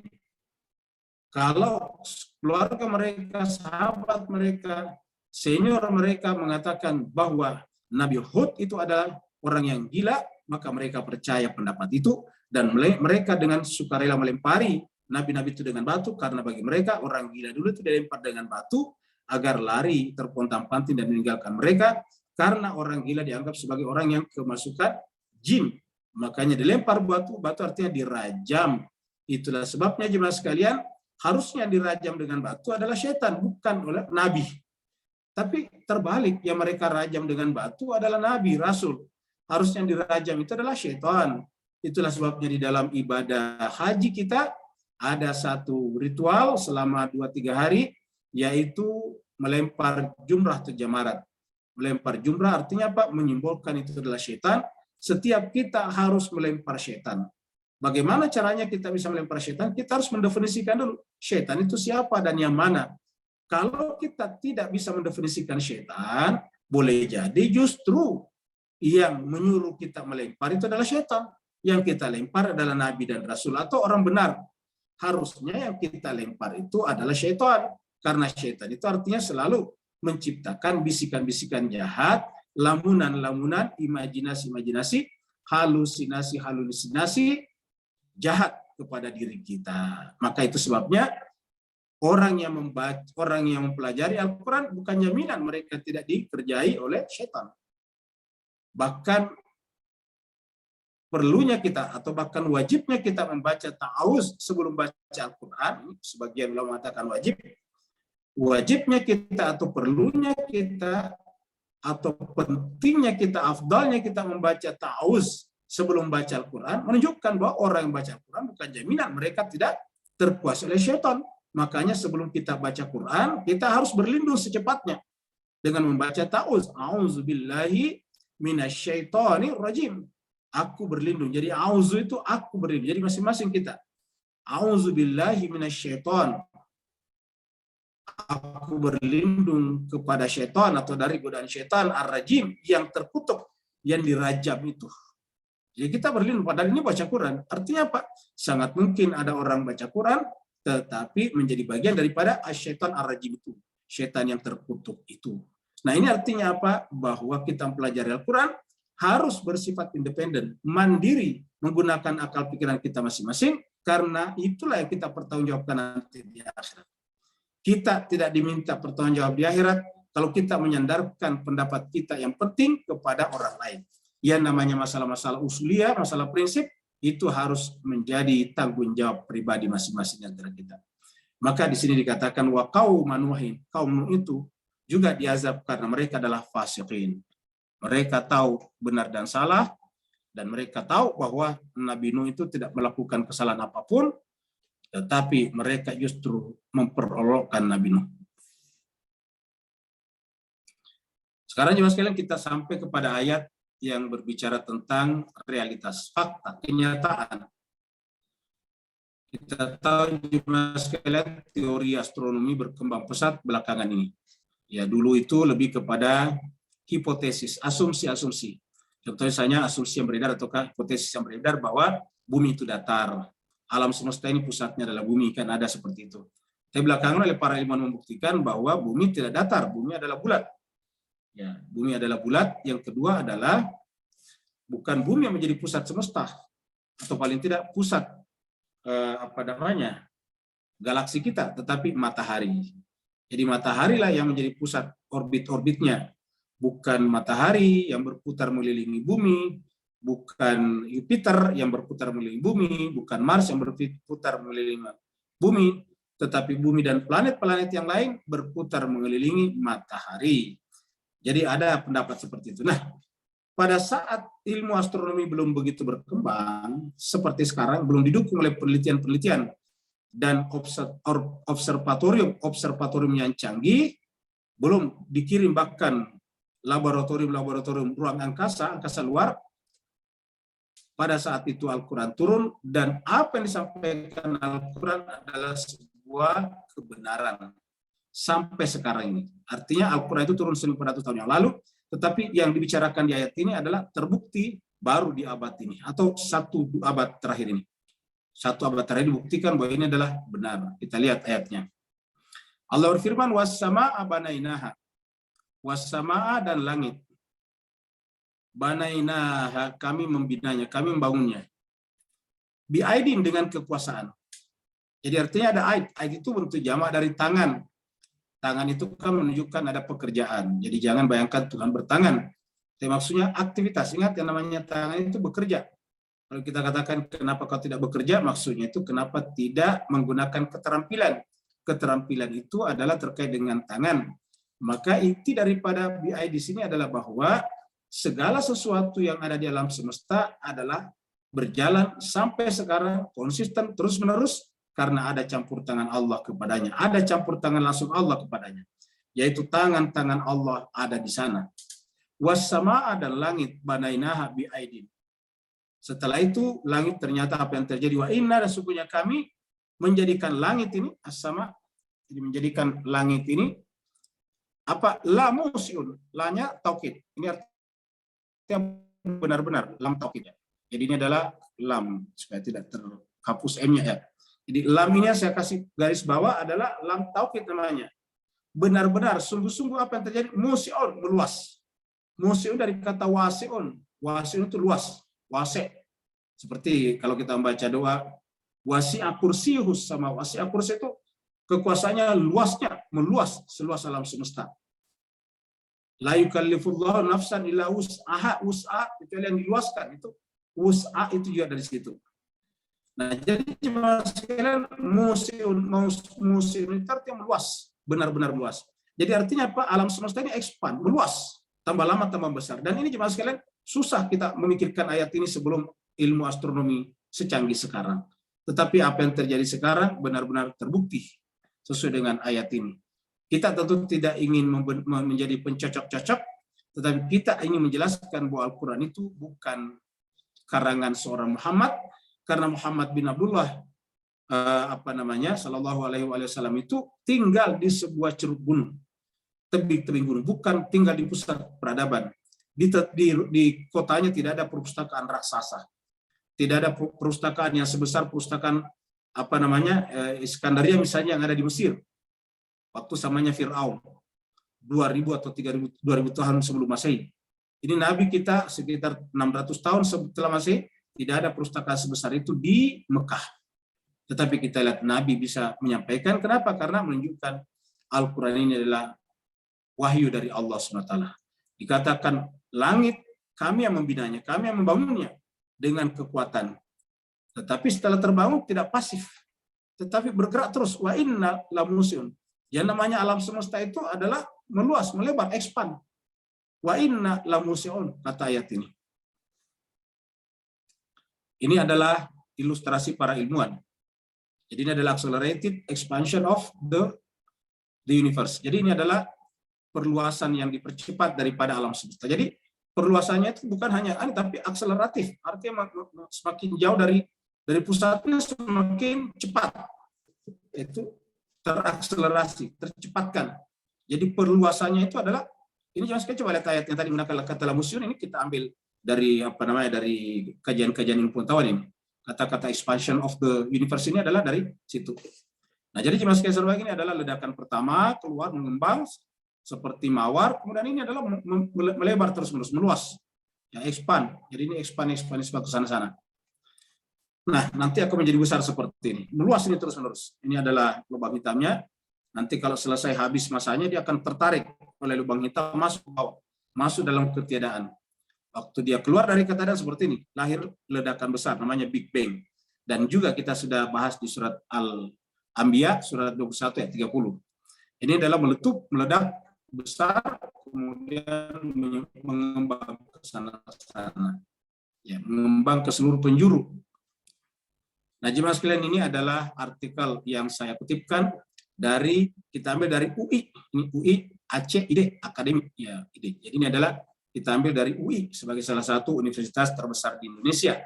Speaker 1: Kalau keluarga mereka, sahabat mereka, senior mereka mengatakan bahwa Nabi Hud itu adalah orang yang gila, maka mereka percaya pendapat itu, dan mereka dengan sukarela melempari nabi-nabi itu dengan batu, karena bagi mereka orang gila dulu itu dilempar dengan batu agar lari terpontang-panting dan meninggalkan mereka, karena orang gila dianggap sebagai orang yang kemasukan jin. Makanya dilempar batu, batu artinya dirajam. Itulah sebabnya jemaah sekalian, harusnya dirajam dengan batu adalah setan, bukan oleh nabi. Tapi terbalik, yang mereka rajam dengan batu adalah nabi, rasul. Harusnya yang dirajam itu adalah setan. Itulah sebabnya di dalam ibadah haji kita ada satu ritual selama 2-3 hari, yaitu melempar jumrah atau jamarat. Melempar jumrah artinya apa? Menyimbolkan itu adalah setan. Setiap kita harus melempar setan. Bagaimana caranya kita bisa melempar setan? Kita harus mendefinisikan dulu setan itu siapa dan yang mana. Kalau kita tidak bisa mendefinisikan setan, boleh jadi justru yang menyuruh kita melempar itu adalah setan. Yang kita lempar adalah nabi dan rasul atau orang benar. Harusnya yang kita lempar itu adalah setan. Karena setan itu artinya selalu menciptakan bisikan-bisikan jahat, lamunan-lamunan, imajinasi-imajinasi, halusinasi-halusinasi jahat kepada diri kita. Maka itu sebabnya orang yang mempelajari Al-Quran bukan jaminan mereka tidak dikerjai oleh setan. Bahkan perlunya kita atau bahkan wajibnya kita membaca ta'awuz sebelum baca Al-Quran. Sebagian ulama mengatakan wajib. Wajibnya kita atau perlunya kita atau pentingnya kita, afdalnya kita membaca ta'awuz sebelum baca Al-Quran menunjukkan bahwa orang yang baca Al-Quran bukan jaminan mereka tidak terkuasai oleh syaitan. Makanya sebelum kita baca Quran, kita harus berlindung secepatnya dengan membaca ta'awuz. A'udzubillahi minasyaitonir rajim. Aku berlindung. Jadi auzu itu aku berlindung. Jadi masing-masing kita. A'udzubillahi minasyaiton. Aku berlindung kepada syaitan atau dari godaan syaitan ar-rajim yang terkutuk, yang dirajam itu. Jadi kita berlindung. Padahal ini baca Quran. Artinya apa? Sangat mungkin ada orang baca Quran tetapi menjadi bagian daripada syaitan ar-rajim itu. Syaitan yang terkutuk itu. Nah, ini artinya apa? Bahwa kita mempelajari Al-Quran harus bersifat independen, mandiri, menggunakan akal pikiran kita masing-masing, karena itulah yang kita pertanggungjawabkan nanti di akhirat. Kita tidak diminta pertanggungjawab di akhirat kalau kita menyandarkan pendapat kita yang penting kepada orang lain. Yang namanya masalah-masalah usuliyah, masalah prinsip, itu harus menjadi tanggung jawab pribadi masing-masing antara kita. Maka di sini dikatakan wa qauman nuhin, kaum Nuh itu juga diazab karena mereka adalah fasiqin. Mereka tahu benar dan salah, dan mereka tahu bahwa Nabi Nuh itu tidak melakukan kesalahan apapun, tetapi mereka justru memperolokkan Nabi Nuh. Sekarang jemaah sekalian kita sampai kepada ayat yang berbicara tentang realitas, fakta, kenyataan. Kita tahu jemaah sekalian teori astronomi berkembang pesat belakangan ini. Ya, dulu itu lebih kepada hipotesis, asumsi-asumsi. Contohnya misalnya asumsi yang beredar ataukah hipotesis yang beredar bahwa bumi itu datar. Alam semesta ini pusatnya adalah bumi, kan ada seperti itu. Tapi belakangan oleh para ilmuwan membuktikan bahwa bumi tidak datar, bumi adalah bulat. Ya, bumi adalah bulat. Yang kedua adalah bukan bumi yang menjadi pusat semesta, atau paling tidak pusat galaksi kita, tetapi matahari. Jadi matahari lah yang menjadi pusat orbit-orbitnya, bukan matahari yang berputar mengelilingi bumi, bukan Jupiter yang berputar mengelilingi bumi, bukan Mars yang berputar mengelilingi bumi, tetapi bumi dan planet-planet yang lain berputar mengelilingi matahari. Jadi ada pendapat seperti itu. Nah, pada saat ilmu astronomi belum begitu berkembang, seperti sekarang, belum didukung oleh penelitian-penelitian dan observatorium yang canggih, belum dikirim bahkan laboratorium ruang angkasa luar. Pada saat itu Al-Quran turun, dan apa yang disampaikan Al-Quran adalah sebuah kebenaran sampai sekarang ini. Artinya Al-Quran itu turun 1400 tahun yang lalu, tetapi yang dibicarakan di ayat ini adalah terbukti baru di abad ini, atau 1 abad terakhir ini. 1 abad terakhir dibuktikan bahwa ini adalah benar. Kita lihat ayatnya. Allah berfirman, was-samaa'a banainaha. Was-samaa'a, dan langit. Banainaha, kami membinanya, kami membangunnya. Bi'aidin, dengan kekuasaan. Jadi artinya ada aid. Aid itu bentuk jamak dari tangan. Tangan itu kan menunjukkan ada pekerjaan. Jadi jangan bayangkan Tuhan bertangan. Tapi maksudnya aktivitas. Ingat yang namanya tangan itu bekerja. Kalau kita katakan kenapa kau tidak bekerja, maksudnya itu kenapa tidak menggunakan keterampilan. Keterampilan itu adalah terkait dengan tangan. Maka inti daripada BI di sini adalah bahwa segala sesuatu yang ada di alam semesta adalah berjalan sampai sekarang konsisten terus-menerus karena ada campur tangan Allah kepadanya. Ada campur tangan langsung Allah kepadanya. Yaitu tangan-tangan Allah ada di sana. Was-samaa'a, dan langit, banainaha bi'aidin. Setelah itu langit ternyata apa yang terjadi, wa inna, dan sungguhnya kami menjadikan langit ini as-sama, jadi menjadikan langit ini apa, la musiun, lanya taukid. Ini artinya benar-benar lam taukid. Jadi ini adalah lam supaya tidak terhapus m-nya ya. Jadi lam ini saya kasih garis bawah adalah lam taukid namanya. Benar-benar sungguh-sungguh apa yang terjadi, musiun, meluas. Musiun dari kata wasiun. Wasiun itu luas. Wasi'. Seperti kalau kita membaca doa, wasi'a kursiyuhus sama, wasi'a kursi itu kekuasaannya luasnya, meluas seluas alam semesta. La yukallifullahu nafsan illa wus'aha, wus'a itu yang diluaskan, itu wus'a itu juga dari situ. Nah, jadi cuma sekalian museum itu artinya meluas, benar-benar luas. Jadi artinya apa? Alam semesta ini expand, meluas, tambah lama tambah besar. Dan ini cuma sekalian susah kita memikirkan ayat ini sebelum ilmu astronomi secanggih sekarang. Tetapi apa yang terjadi sekarang benar-benar terbukti sesuai dengan ayat ini. Kita tentu tidak ingin menjadi pencocok-cocok, tetapi kita ingin menjelaskan bahwa Al-Quran itu bukan karangan seorang Muhammad, karena Muhammad bin Abdullah sallallahu alaihi wasallam itu tinggal di sebuah ceruk gunung, tebing gunung, bukan tinggal di pusat peradaban. Di kotanya tidak ada perpustakaan raksasa, tidak ada perpustakaan yang sebesar perpustakaan Iskandaria misalnya yang ada di Mesir waktu zamannya Fir'aun 2000 atau 2000 tahun sebelum Masehi. Ini Nabi kita sekitar 600 tahun setelah Masehi, tidak ada perpustakaan sebesar itu di Mekah. Tetapi kita lihat Nabi bisa menyampaikan. Kenapa? Karena menunjukkan Al-Quran ini adalah wahyu dari Allah SWT. Dikatakan langit kami yang membinanya, kami yang membangunnya dengan kekuatan. Tetapi setelah terbangun tidak pasif, tetapi bergerak terus. Wa inna lamusyun. Yang namanya alam semesta itu adalah meluas, melebar, expand. Wa inna lamusyun, kata ayat ini. Ini adalah ilustrasi para ilmuwan. Jadi ini adalah accelerated expansion of the universe. Jadi ini adalah perluasan yang dipercepat daripada alam semesta. Jadi perluasannya itu bukan hanya tapi akseleratif. Artinya semakin jauh dari pusatnya semakin cepat. Itu terakselerasi, tercepatkan. Jadi perluasannya itu adalah, ini jangan sekali coba lihat ayat yang tadi menggunakan kata lamusyun, ini kita ambil dari dari kajian-kajian ilmu pengetahuan ini. Kata-kata expansion of the universe ini adalah dari situ. Nah, jadi jemaah sekalian serba ini adalah ledakan pertama, keluar mengembang seperti mawar, kemudian ini adalah melebar terus-menerus, meluas. Ya, expand. Jadi ini expand ke sana-sana. Nah, nanti akan menjadi besar seperti ini. Meluas ini terus-menerus. Ini adalah lubang hitamnya. Nanti kalau selesai habis masanya, dia akan tertarik oleh lubang hitam masuk ke bawah, masuk dalam ketiadaan. Waktu dia keluar dari ketiadaan seperti ini, lahir ledakan besar, namanya Big Bang. Dan juga kita sudah bahas di surat Al-Anbiya, surat 21 ayat 30. Ini adalah meletup, meledak besar, kemudian mengembang ke sana-sana. Ya, mengembang ke seluruh penjuru. Nah, jemaah sekalian, ini adalah artikel yang saya kutipkan dari, kita ambil dari UI. Ini UI Aceh IDE, Akademik ya IDE. Jadi ini adalah kita ambil dari UI sebagai salah satu universitas terbesar di Indonesia.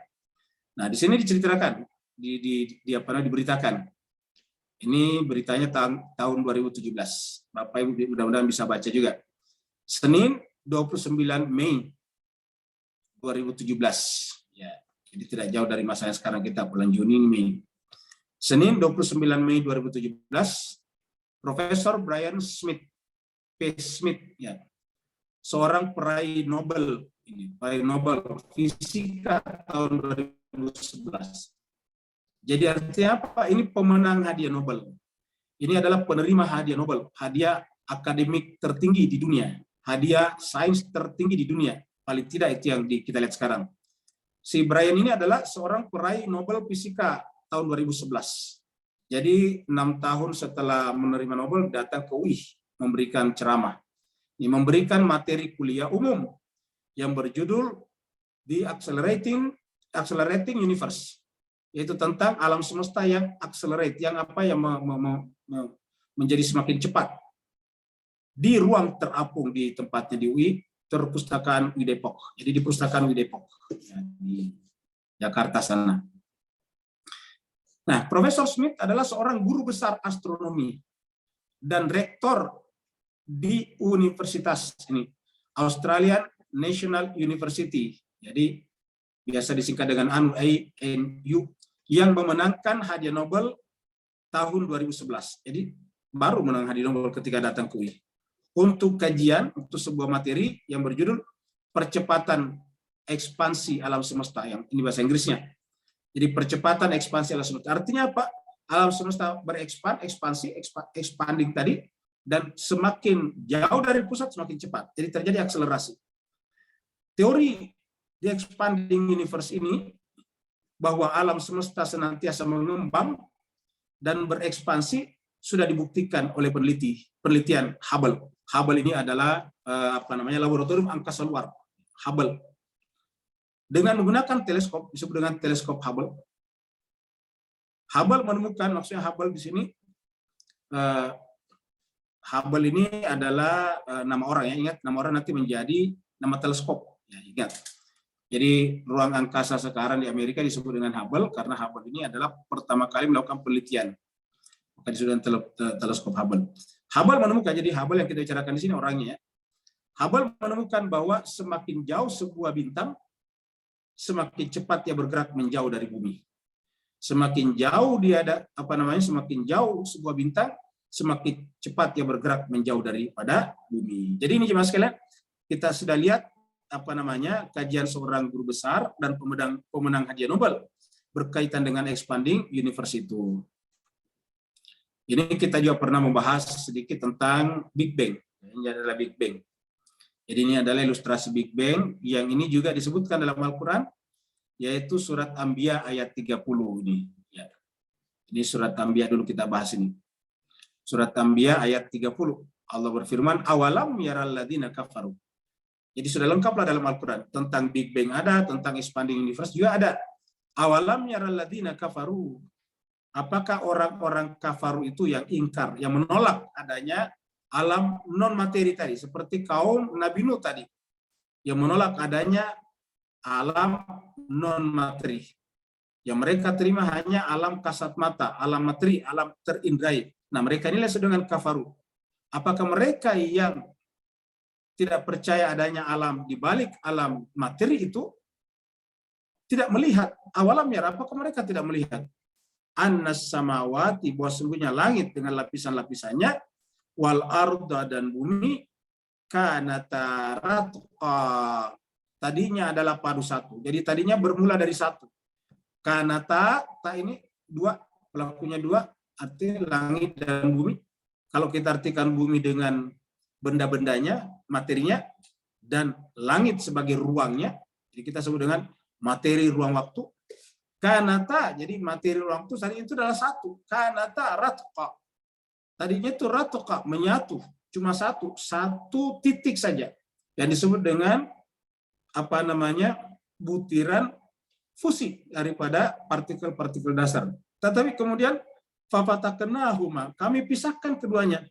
Speaker 1: Nah, di sini diceritakan, diberitakan. Ini beritanya tahun 2017. Bapak Ibu mudah-mudahan bisa baca juga. Senin 29 Mei 2017. Ya. Jadi tidak jauh dari masa yang sekarang kita, bulan Juni, Mei. Senin 29 Mei 2017, Profesor Brian Smith, P. Smith, ya, seorang peraih Nobel, peraih Nobel Fisika tahun 2011. Jadi artinya apa? Ini pemenang hadiah Nobel. Ini adalah penerima hadiah Nobel, hadiah akademik tertinggi di dunia, hadiah sains tertinggi di dunia. Paling tidak itu yang kita lihat sekarang. Si Brian ini adalah seorang peraih Nobel Fisika tahun 2011. Jadi 6 tahun setelah menerima Nobel datang ke UI memberikan ceramah. Ini memberikan materi kuliah umum yang berjudul The Accelerating Universe, yaitu tentang alam semesta yang accelerate, yang apa yang menjadi semakin cepat. Di ruang terapung di tempatnya di UI, perpustakaan UI Depok. Jadi di perpustakaan UI Depok ya, di Jakarta sana. Nah, Profesor Smith adalah seorang guru besar astronomi dan rektor di universitas ini, Australian National University. Jadi biasa disingkat dengan ANU, yang memenangkan hadiah Nobel tahun 2011. Jadi baru menang hadiah Nobel ketika datang ke UI. Untuk kajian, untuk sebuah materi yang berjudul percepatan ekspansi alam semesta, yang ini bahasa Inggrisnya. Jadi percepatan ekspansi alam semesta. Artinya apa? Alam semesta expanding tadi, dan semakin jauh dari pusat semakin cepat. Jadi terjadi akselerasi. Teori di expanding universe ini, bahwa alam semesta senantiasa mengembang dan berekspansi, sudah dibuktikan oleh penelitian Hubble. Hubble ini adalah laboratorium angkasa luar, Hubble. Dengan menggunakan teleskop, disebut dengan teleskop Hubble. Hubble menemukan, maksudnya Hubble di sini, Hubble ini adalah nama orang, ya, ingat, nama orang nanti menjadi nama teleskop, ya, ingat. Jadi ruang angkasa sekarang di Amerika disebut dengan Hubble karena Hubble ini adalah pertama kali melakukan penelitian. Maka disebut dengan teleskop Hubble. Hubble menemukan, jadi Hubble yang kita bicarakan di sini orangnya, ya. Hubble menemukan bahwa semakin jauh sebuah bintang, semakin cepat dia bergerak menjauh dari bumi. Semakin jauh dia semakin jauh sebuah bintang, semakin cepat dia bergerak menjauh daripada bumi. Jadi ini jemaah sekalian, kita sudah lihat kajian seorang guru besar dan pemenang hadiah Nobel berkaitan dengan expanding universe itu. Ini kita juga pernah membahas sedikit tentang Big Bang. Ini adalah Big Bang. Jadi ini adalah ilustrasi Big Bang yang ini juga disebutkan dalam Al-Quran, yaitu surat Anbiya ayat 30 ini. Ya. Ini surat Anbiya dulu kita bahas ini. Surat Anbiya ayat 30. Allah berfirman, awalam yaral ladzina kafaru. Jadi sudah lengkaplah dalam Al-Quran. Tentang Big Bang ada, tentang expanding universe juga ada. Awalam yaral ladzina kafaru. Apakah orang-orang kafaru itu yang ingkar, yang menolak adanya alam non-materi tadi, seperti kaum Nabi Nuh tadi, yang menolak adanya alam non-materi. Yang mereka terima hanya alam kasat mata, alam materi, alam terindrai. Nah, mereka inilah dengan kafaru. Apakah mereka yang tidak percaya adanya alam di balik alam materi itu tidak melihat awalamnya? Apakah mereka tidak melihat annas samawati, bahwa sungguhnya langit dengan lapisan-lapisannya, wal arda dan bumi, kanata ratqa, tadinya adalah padu satu. Jadi tadinya bermula dari satu. Kanata, ta ini dua, pelakunya dua, artinya langit dan bumi. Kalau kita artikan bumi dengan benda-bendanya, materinya, dan langit sebagai ruangnya, jadi kita sebut dengan materi ruang waktu. Kanata, jadi materi ruang waktu tadi itu adalah satu. Kanata ratqa. Tadinya itu ratqa, menyatu, cuma satu titik saja. Yang disebut dengan apa namanya? Butiran fusi daripada partikel-partikel dasar. Tetapi kemudian fafataknahuma, kami pisahkan keduanya.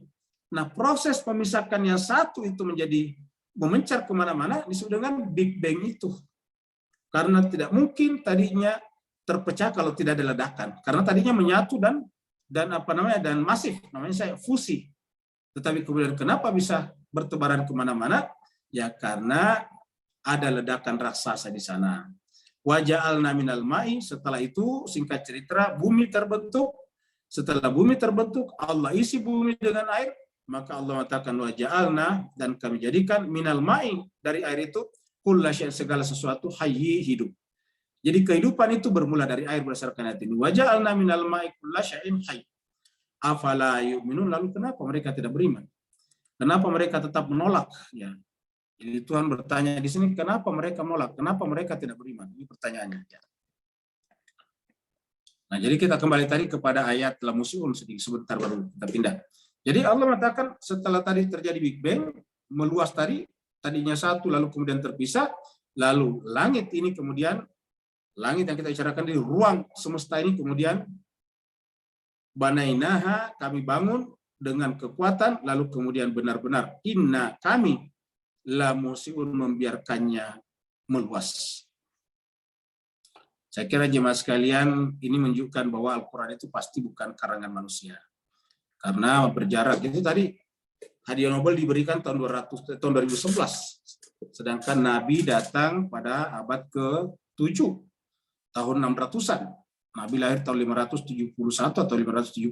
Speaker 1: Nah, proses pemisahkan yang satu itu menjadi memencar kemana-mana disebut dengan Big Bang itu. Karena tidak mungkin tadinya terpecah kalau tidak ada ledakan. Karena tadinya menyatu dan apa namanya dan masif, namanya saya fusi. Tetapi kemudian kenapa bisa bertebaran kemana-mana? Ya karena ada ledakan raksasa di sana. Waja'alna minal ma'i, setelah itu singkat cerita bumi terbentuk. Setelah bumi terbentuk, Allah isi bumi dengan air, maka Allah mengatakan waja'alna, dan kami jadikan minal ma'i, dari air itu kulla syai', segala sesuatu hayyi, hidup. Jadi kehidupan itu bermula dari air berdasarkan ayat ini. Waja'alna minal ma'i kulla syai'in hayy. Afala yu'minun, lalu kenapa mereka tidak beriman? Kenapa mereka tetap menolak? Ya. Jadi Tuhan bertanya di sini, kenapa mereka menolak? Kenapa mereka tidak beriman? Ini pertanyaannya. Ya. Nah, jadi kita kembali tadi kepada ayat Lamusyun sedikit sebentar baru kita pindah. Jadi Allah mengatakan setelah tadi terjadi Big Bang, meluas tadinya satu lalu kemudian terpisah, lalu langit ini kemudian, langit yang kita bicarakan di ruang semesta ini kemudian banainaha, kami bangun dengan kekuatan, lalu kemudian benar-benar inna, kami la musiun, membiarkannya meluas. Saya kira jemaah sekalian ini menunjukkan bahwa Al-Quran itu pasti bukan karangan manusia. Karena berjarak itu tadi hadiah Nobel diberikan tahun 2011. Sedangkan Nabi datang pada abad ke-7 tahun 600-an. Nabi lahir tahun 571 atau 570.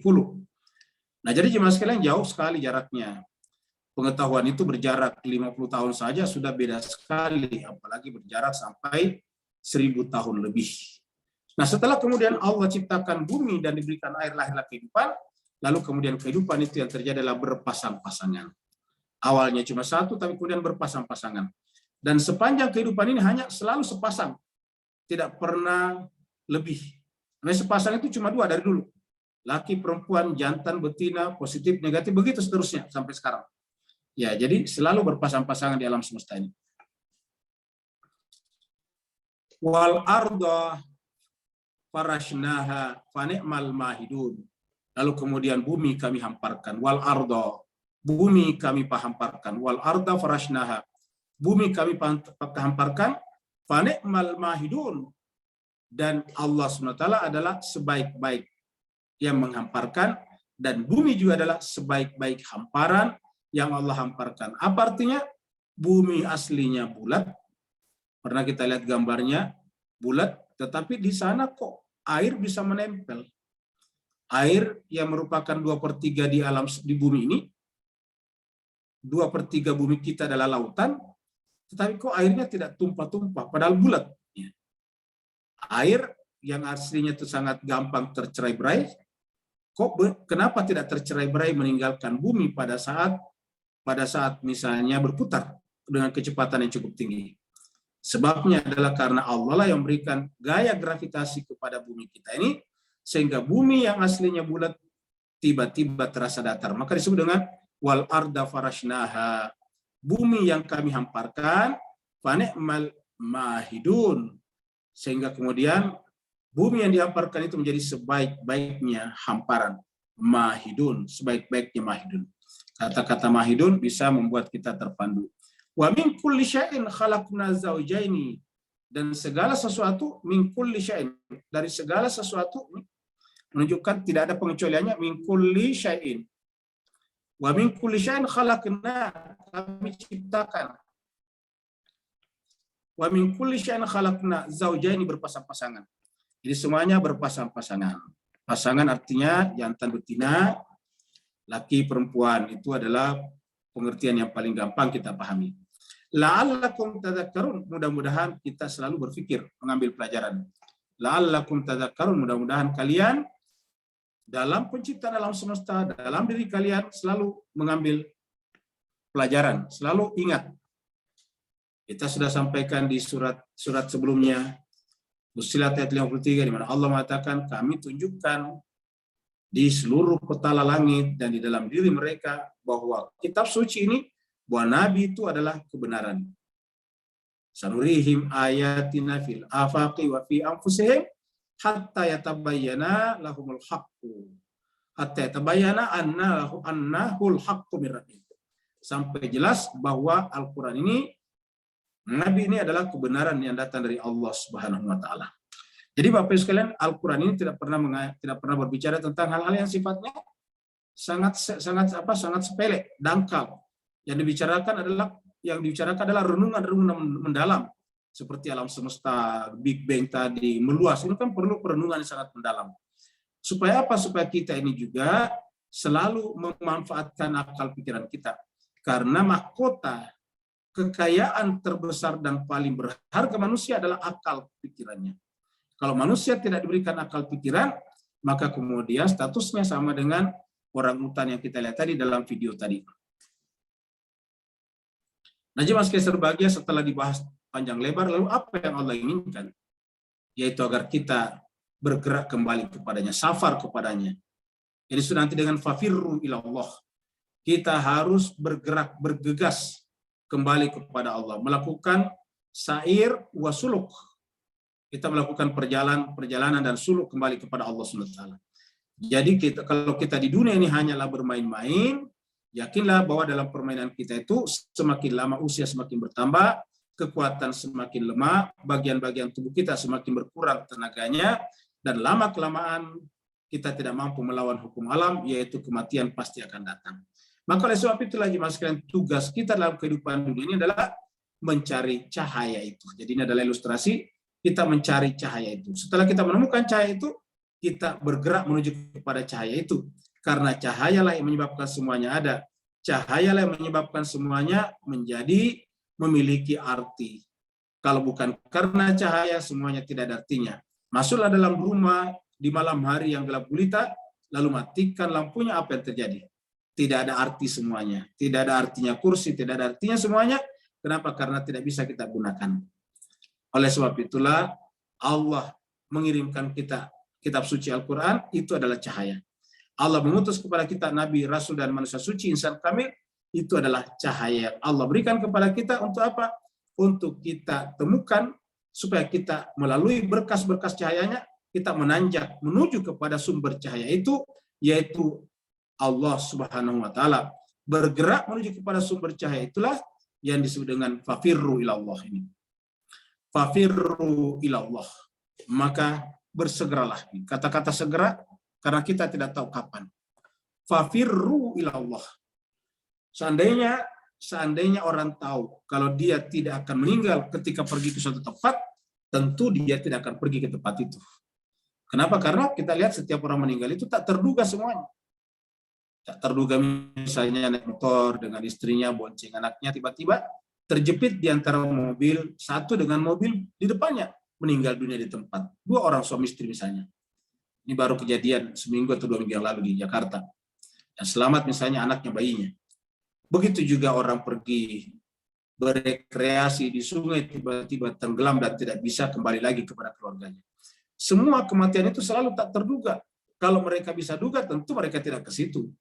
Speaker 1: Nah, jadi jemaah sekalian jauh sekali jaraknya. Pengetahuan itu berjarak 50 tahun saja sudah beda sekali, apalagi berjarak sampai 1000 tahun lebih. Nah, setelah kemudian Allah ciptakan bumi dan diberikan air, lahirlah kehidupan, lalu kemudian kehidupan itu yang terjadi adalah berpasang-pasangan. Awalnya cuma satu, tapi kemudian berpasang-pasangan. Dan sepanjang kehidupan ini hanya selalu sepasang, tidak pernah lebih. Nah, sepasang itu cuma dua dari dulu. Laki, perempuan, jantan, betina, positif, negatif, begitu seterusnya sampai sekarang. Ya, jadi selalu berpasang-pasangan di alam semesta ini. Wal arda farashnaha fani'mal mahidun. Lalu kemudian bumi kami hamparkan. Wal arda, bumi kami hamparkan. Wal arda farashnaha, bumi kami hamparkan. Fani'mal mahidun, dan Allah SWT adalah sebaik-baik yang menghamparkan, dan bumi juga adalah sebaik-baik hamparan yang Allah hamparkan. Apa artinya? Bumi aslinya bulat. Pernah kita lihat gambarnya, bulat, tetapi di sana kok air bisa menempel. Air yang merupakan 2/3 di alam di bumi ini, 2/3 bumi kita adalah lautan, tetapi kok airnya tidak tumpah-tumpah, padahal bulat. Air yang aslinya itu sangat gampang tercerai-berai, kok kenapa tidak tercerai-berai meninggalkan bumi pada saat misalnya berputar dengan kecepatan yang cukup tinggi? Sebabnya adalah karena Allah lah yang memberikan gaya gravitasi kepada bumi kita ini, sehingga bumi yang aslinya bulat tiba-tiba terasa datar. Maka disebut dengan wal arda farashnaha, bumi yang kami hamparkan, fani'mal mahidun, sehingga kemudian bumi yang dihamparkan itu menjadi sebaik-baiknya hamparan. Mahidun, sebaik-baiknya mahidun. Kata-kata mahidun bisa membuat kita terpandu. Wa min kulli syai'in khalaqna zawjaini, dan segala sesuatu, min kulli syai'in, dari segala sesuatu, menunjukkan tidak ada pengecualiannya, min kulli syai'in. Wa min kulli syai'in khalaqna, kami ciptakan. Wa min kulli syai'in khalaqna zawjaini, berpasang-pasangan. Jadi semuanya berpasang-pasangan. Pasangan artinya jantan betina, laki perempuan, itu adalah pengertian yang paling gampang kita pahami. La'allakum tadhakkarun, mudah-mudahan kita selalu berpikir, mengambil pelajaran. La'allakum tadhakkarun, mudah-mudahan kalian dalam penciptaan alam semesta, dalam diri kalian selalu mengambil pelajaran, selalu ingat. Kita sudah sampaikan di surat sebelumnya, Fussilat ayat 53, di mana Allah mengatakan, kami tunjukkan di seluruh petala langit dan di dalam diri mereka bahwa kitab suci ini, bahwa Nabi itu adalah kebenaran. Sanurihim ayatina fil afaqi wa fi anfusihim hatta yatabayyana lahumul haqqu. Hatta yatabayyana annahul haqqu min rabbihim. Sampai jelas bahwa Al-Quran ini, Nabi ini adalah kebenaran yang datang dari Allah Subhanahu wa taala. Jadi Bapak Ibu sekalian, Al-Quran ini tidak pernah berbicara tentang hal-hal yang sifatnya sangat sepele, dangkal. Yang dibicarakan adalah renungan mendalam, seperti alam semesta, Big Bang tadi, meluas. Itu kan perlu perenungan yang sangat mendalam. Supaya apa? Supaya kita ini juga selalu memanfaatkan akal pikiran kita. Karena mahkota kekayaan terbesar dan paling berharga manusia adalah akal pikirannya. Kalau manusia tidak diberikan akal pikiran, maka kemudian statusnya sama dengan orang utan yang kita lihat tadi dalam video tadi. Nah, jemaah sekalian berbahagia, setelah dibahas panjang lebar, lalu apa yang Allah inginkan? Yaitu agar kita bergerak kembali kepadanya, safar kepadanya. Jadi sudah nanti dengan fafirru ilallah, kita harus bergerak, bergegas kembali kepada Allah, melakukan sair wa suluk. Kita melakukan perjalanan dan suluk kembali kepada Allah SWT. Jadi kalau kita di dunia ini hanyalah bermain-main, yakinlah bahwa dalam permainan kita itu semakin lama usia semakin bertambah, kekuatan semakin lemah, bagian-bagian tubuh kita semakin berkurang tenaganya, dan lama-kelamaan kita tidak mampu melawan hukum alam, yaitu kematian pasti akan datang. Maka oleh sebab itulah jemaah sekalian, tugas kita dalam kehidupan dunia ini adalah mencari cahaya itu. Jadi ini adalah ilustrasi, kita mencari cahaya itu. Setelah kita menemukan cahaya itu, kita bergerak menuju kepada cahaya itu. Karena cahayalah yang menyebabkan semuanya ada. Cahayalah yang menyebabkan semuanya memiliki arti. Kalau bukan karena cahaya, semuanya tidak ada artinya. Masuklah dalam rumah di malam hari yang gelap gulita, lalu matikan lampunya, apa yang terjadi? Tidak ada arti semuanya. Tidak ada artinya kursi, tidak ada artinya semuanya. Kenapa? Karena tidak bisa kita gunakan. Oleh sebab itulah Allah mengirimkan kita kitab suci Al-Quran, itu adalah cahaya. Allah mengutus kepada kita Nabi, Rasul, dan manusia suci, insan kamil, itu adalah cahaya. Allah berikan kepada kita untuk apa? Untuk kita temukan, supaya kita melalui berkas-berkas cahayanya, kita menanjak menuju kepada sumber cahaya itu, yaitu Allah Subhanahu wa taala. Bergerak menuju kepada sumber cahaya itulah yang disebut dengan fafirru ilallah ini. Fafirru ilallah. Maka bersegeralah. Kata-kata segera karena kita tidak tahu kapan. Fafirru ilallah. Seandainya orang tahu kalau dia tidak akan meninggal ketika pergi ke suatu tempat, tentu dia tidak akan pergi ke tempat itu. Kenapa? Karena kita lihat setiap orang meninggal itu tak terduga semuanya. Tak terduga, misalnya naik motor dengan istrinya, bonceng anaknya, tiba-tiba terjepit di antara mobil, satu dengan mobil di depannya, meninggal dunia di tempat. 2 orang suami istri misalnya. Ini baru kejadian seminggu atau 2 minggu yang lalu di Jakarta. Dan selamat misalnya anaknya, bayinya. Begitu juga orang pergi berekreasi di sungai, tiba-tiba tenggelam dan tidak bisa kembali lagi kepada keluarganya. Semua kematian itu selalu tak terduga. Kalau mereka bisa duga, tentu mereka tidak ke situ.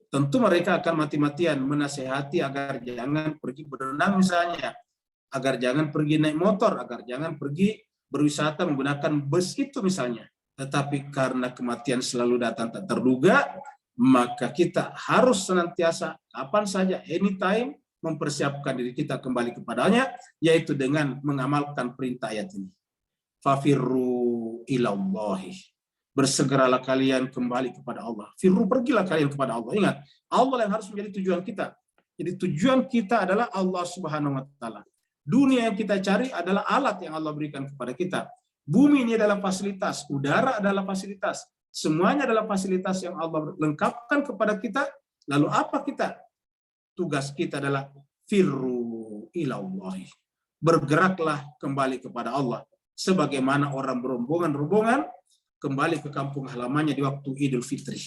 Speaker 1: Tentu mereka akan mati-matian menasehati agar jangan pergi berenang misalnya, agar jangan pergi naik motor, agar jangan pergi berwisata menggunakan bus itu misalnya. Tetapi karena kematian selalu datang tak terduga, maka kita harus senantiasa kapan saja, anytime, mempersiapkan diri kita kembali kepadanya, yaitu dengan mengamalkan perintah ayat ini. Fafirru ilallahi. Bersegeralah kalian kembali kepada Allah. Firru, pergilah kalian kepada Allah. Ingat, Allah yang harus menjadi tujuan kita. Jadi tujuan kita adalah Allah Subhanahu wa taala. Dunia yang kita cari adalah alat yang Allah berikan kepada kita. Bumi ini adalah fasilitas, udara adalah fasilitas. Semuanya adalah fasilitas yang Allah lengkapkan kepada kita. Lalu apa kita? Tugas kita adalah firru ilallahi. Bergeraklah kembali kepada Allah. Sebagaimana orang berombongan-rombongan kembali ke kampung halamannya di waktu Idul Fitri.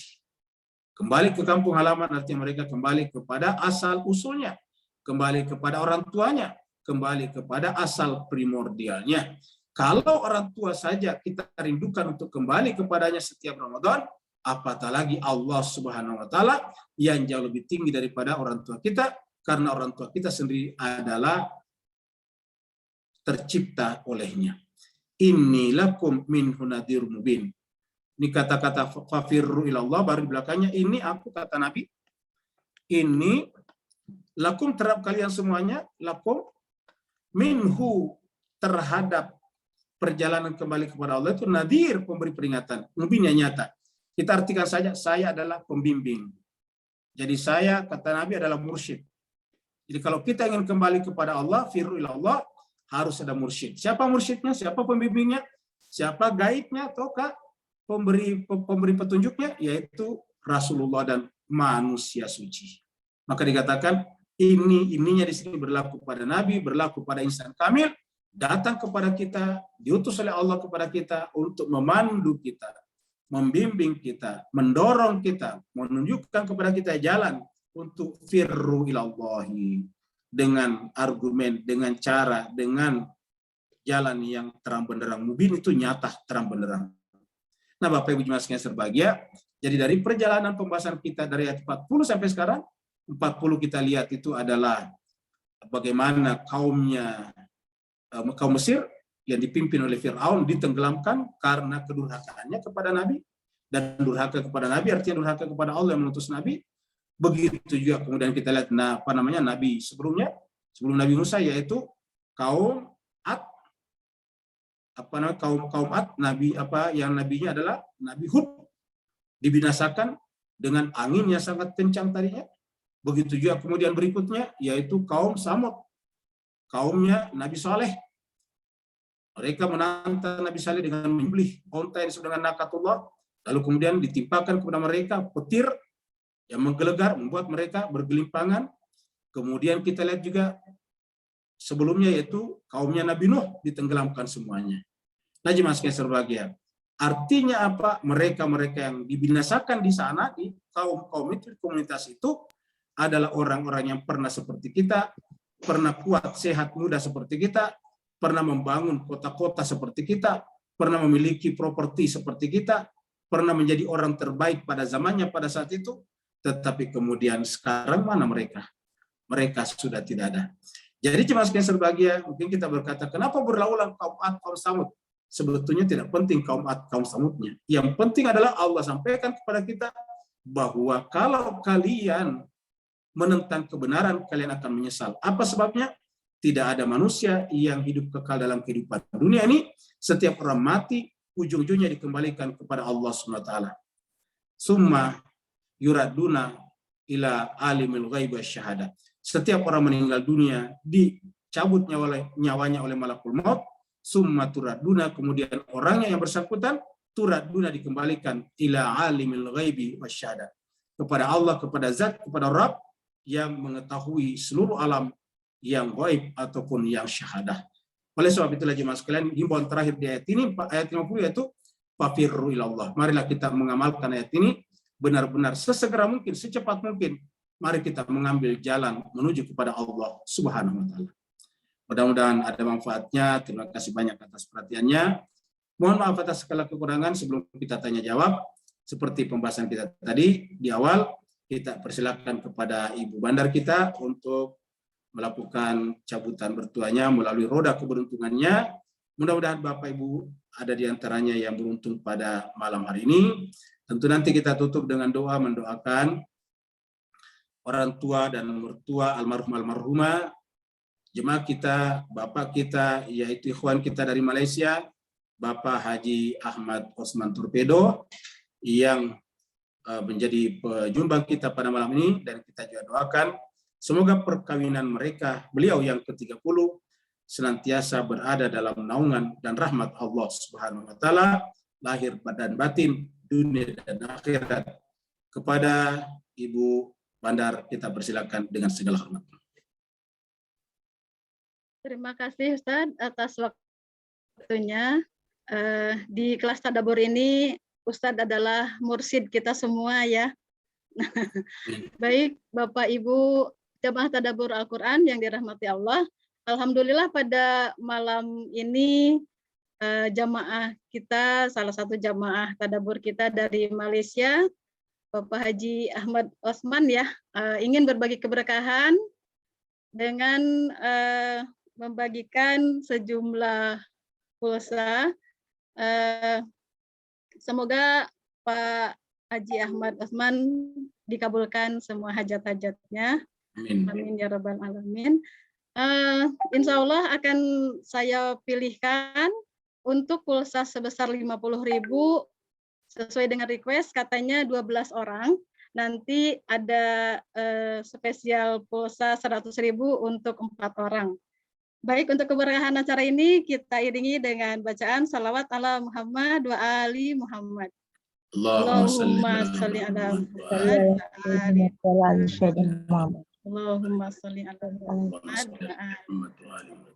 Speaker 1: Kembali ke kampung halaman artinya mereka kembali kepada asal usulnya, kembali kepada orang tuanya, kembali kepada asal primordialnya. Kalau orang tua saja kita rindukan untuk kembali kepadanya setiap Ramadan, apatah lagi Allah Subhanahu wa taala yang jauh lebih tinggi daripada orang tua kita, karena orang tua kita sendiri adalah tercipta olehnya. Inni lakum minhu nadhirun mubin. Ini kata-kata fafirru ilallah, baru di belakangnya ini aku, kata Nabi, ini lakum terhadap kalian semuanya, lakum minhu terhadap perjalanan kembali kepada Allah itu nadhir, pemberi peringatan, mubin yang nyata. Kita artikan saja, saya adalah pembimbing. Jadi saya, kata Nabi, adalah mursyid. Jadi kalau kita ingin kembali kepada Allah, firru ilallah, harus ada mursyid. Siapa mursyidnya? Siapa pembimbingnya? Siapa gaibnya? Ataukah pemberi petunjuknya? Yaitu Rasulullah dan manusia suci. Maka dikatakan ininya di sini berlaku pada Nabi, berlaku pada insan kamil, datang kepada kita, diutus oleh Allah kepada kita untuk memandu kita, membimbing kita, mendorong kita, menunjukkan kepada kita jalan untuk firru ilallahi, dengan argumen, dengan cara, dengan jalan yang terang benderang, mubin itu nyata terang benderang. Nah, Bapak Ibu jemaah sekalian berbahagia, jadi dari perjalanan pembahasan kita dari ayat 40 sampai sekarang, 40 kita lihat itu adalah bagaimana kaum Mesir yang dipimpin oleh Fir'aun ditenggelamkan karena kedurhakaannya kepada Nabi, dan durhaka kepada Nabi artinya durhaka kepada Allah yang mengutus Nabi. Begitu juga kemudian kita lihat Nabi sebelumnya, sebelum Nabi Musa, yaitu kaum Ad, kaum Ad, yang nabinya adalah Nabi Hud, dibinasakan dengan angin yang sangat kencang tadinya. Begitu juga kemudian berikutnya yaitu kaum Samud, kaumnya Nabi Saleh. Mereka menantang Nabi Saleh dengan menyembelih onta yang disebut dengan nakatullah, lalu kemudian ditimpakan kepada mereka petir yang menggelegar, membuat mereka bergelimpangan. Kemudian kita lihat juga sebelumnya yaitu kaumnya Nabi Nuh, ditenggelamkan semuanya. Nah, jemaah sekalian berbahagia, artinya apa? Mereka-mereka yang dibinasakan di sana, di kaum-kaum itu, komunitas itu, adalah orang-orang yang pernah seperti kita, pernah kuat, sehat, muda seperti kita, pernah membangun kota-kota seperti kita, pernah memiliki properti seperti kita, pernah menjadi orang terbaik pada zamannya pada saat itu. Tetapi kemudian sekarang mana mereka? Mereka sudah tidak ada. Jadi jemaah sekalian berbahagia, mungkin kita berkata, kenapa berulang-ulang kaum Ad, kaum Samud? Sebetulnya tidak penting kaum Ad, kaum Samudnya. Yang penting adalah Allah sampaikan kepada kita bahwa kalau kalian menentang kebenaran, kalian akan menyesal. Apa sebabnya? Tidak ada manusia yang hidup kekal dalam kehidupan dunia ini. Setiap orang mati, ujung-ujungnya dikembalikan kepada Allah SWT. Summa yuraduna ila alimil ghaib wasyahada. Setiap orang meninggal dunia dicabut nyawanya oleh malakul maut. Summa turaduna, kemudian orangnya yang bersangkutan turaduna dikembalikan ila alimil ghaibi wasyahada, kepada Allah, kepada zat, kepada Rabb yang mengetahui seluruh alam yang ghaib ataupun yang syahadah. Oleh sebab itulah jemaah sekalian, himbauan terakhir di ayat ini, ayat 50, yaitu fafirru ilallah. Marilah kita mengamalkan ayat ini benar-benar sesegera mungkin, secepat mungkin. Mari kita mengambil jalan menuju kepada Allah Subhanahu wa taala. Mudah-mudahan ada manfaatnya. Terima kasih banyak atas perhatiannya. Mohon maaf atas segala kekurangan. Sebelum kita tanya jawab, seperti pembahasan kita tadi di awal, kita persilakan kepada Ibu Bandar kita untuk melakukan cabutan bertuanya melalui roda keberuntungannya. Mudah-mudahan Bapak Ibu ada di antaranya yang beruntung pada malam hari ini. Tentu nanti kita tutup dengan doa, mendoakan orang tua dan mertua almarhum almarhumah, jemaah kita, bapak kita, yaitu ikhwan kita dari Malaysia, Bapak Haji Ahmad Osman Torpedo, yang menjadi penyumbang kita pada malam ini, dan kita juga doakan semoga perkawinan mereka, beliau yang ke-30, senantiasa berada dalam naungan dan rahmat Allah Subhanahu wa taala, lahir dan batin, dunia dan akhirat. Kepada Ibu Bandar kita persilakan dengan segala hormat.
Speaker 3: Terima kasih Ustadz atas waktunya. Di kelas tadabbur ini Ustadz adalah mursyid kita semua ya. Baik Bapak Ibu jamaah tadabbur Al-Quran yang dirahmati Allah. Alhamdulillah pada malam ini jamaah kita, salah satu jamaah tadabbur kita dari Malaysia, Bapak Haji Ahmad Osman ya, ingin berbagi keberkahan dengan membagikan sejumlah pulsa. Semoga Pak Haji Ahmad Osman dikabulkan semua hajat-hajatnya.
Speaker 1: Amin.
Speaker 3: Amin ya rabbal alamin. Insya Allah akan saya pilihkan untuk pulsa sebesar 50.000 sesuai dengan request, katanya 12 orang. Nanti ada spesial pulsa 100.000 untuk 4 orang. Baik, untuk keberkahan acara ini kita iringi dengan bacaan salawat ala Muhammad wa ali Muhammad. Allahumma sholli ala Muhammad wa ali Muhammad. Allahumma sholli ala Muhammad wa ali Muhammad.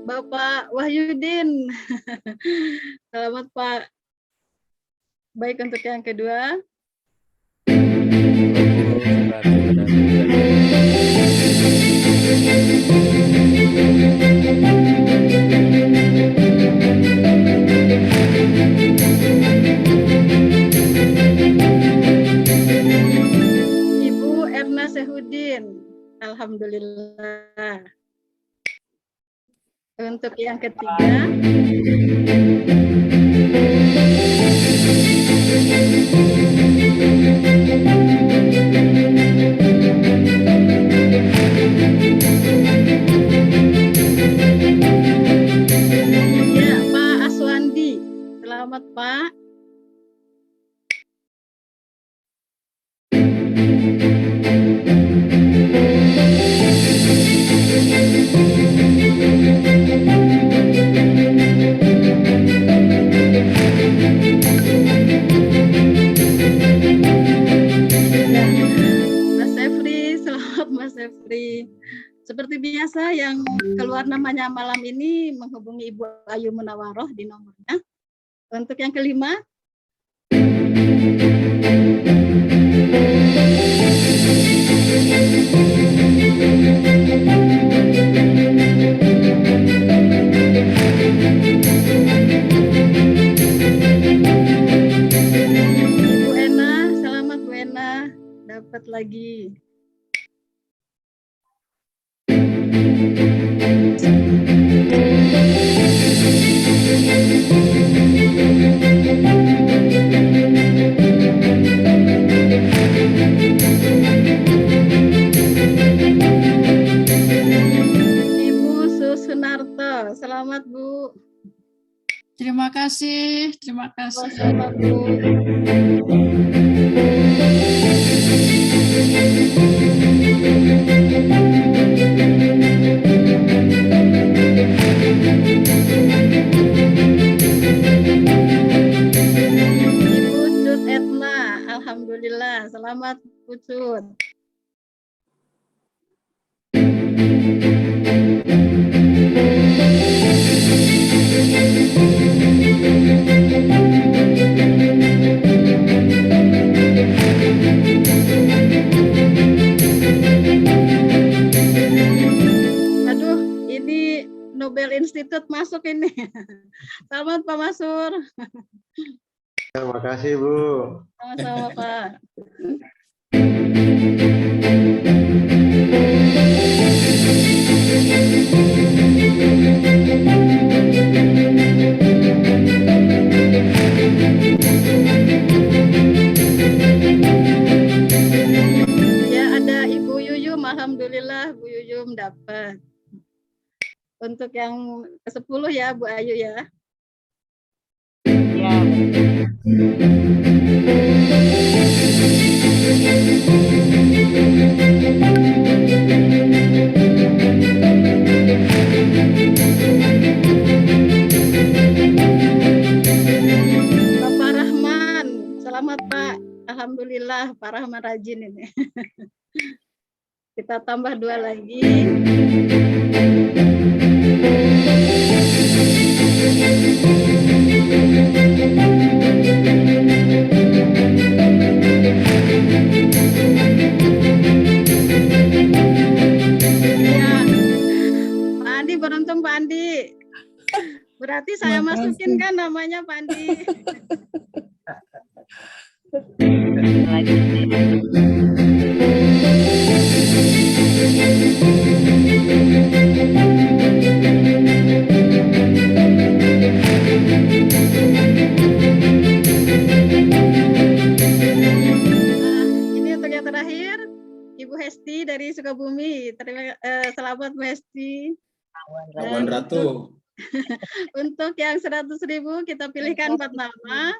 Speaker 3: Bapak Wahyudin, selamat Pak. Baik, untuk yang kedua. Ibu Erna Sehudin, alhamdulillah. Untuk yang ketiga. Ya, Pak Aswandi. Selamat, Pak. Mas Efri. Seperti biasa yang keluar namanya malam ini menghubungi Ibu Ayu Munawaroh di nomornya. Untuk yang kelima. Ibu Ena, selamat Bu Ena, dapat lagi. Ibu Susunarto, selamat Bu.
Speaker 6: Terima kasih, terima kasih.
Speaker 3: Selamat Bu. Ibu Cut Etna, alhamdulillah, selamat Bu Cut. Aduh, ini Nobel Institute masuk ini. Selamat Pak Masur.
Speaker 7: Terima kasih Bu.
Speaker 3: Sama-sama Pak. Ya, ada Ibu Yuyum, alhamdulillah Bu Yuyum dapat. Untuk yang ke-10 ya Bu Ayu ya.
Speaker 2: Ya.
Speaker 3: Alhamdulillah Pak Rahman rajin ini. Kita tambah 2 lagi. Ya, Pak Andi beruntung Pak Andi. Berarti saya
Speaker 6: Makasih.
Speaker 3: masukin kan namanya Pak Andi. Ini untuk yang terakhir, Ibu Hesti dari Sukabumi. Selamat Bu Hesti.
Speaker 1: Lawan Ratu.
Speaker 3: Untuk yang 100.000 kita pilihkan 4 nama.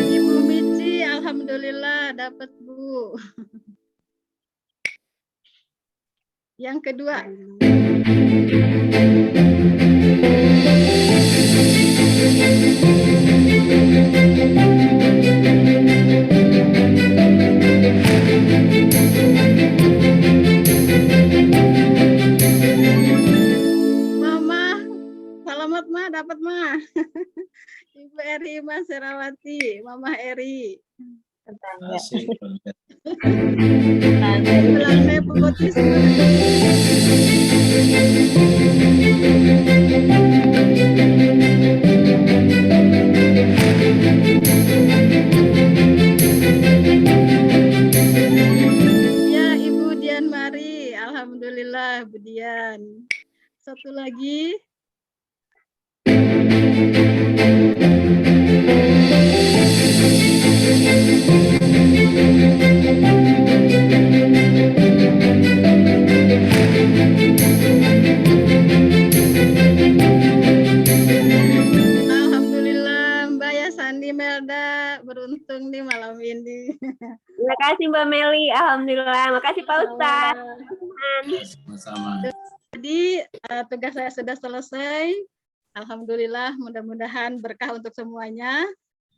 Speaker 3: Ibu Mici, alhamdulillah dapat Bu. Yang kedua. Mama, selamat Ma, dapat Ma. Ibu Eri Mas Serawati, Mama Eri.
Speaker 1: Asik.
Speaker 3: Belang nepotisme. Ya, Ibu Dian Mari, alhamdulillah Bu Dian. Satu lagi. Alhamdulillah Mbak Yasandi Melda beruntung nih malam ini.
Speaker 8: Terima kasih Mbak Meli, alhamdulillah. Makasih Pak Ustadz.
Speaker 1: Sama-sama.
Speaker 3: Jadi tugas saya sudah selesai. Alhamdulillah, mudah-mudahan berkah untuk semuanya.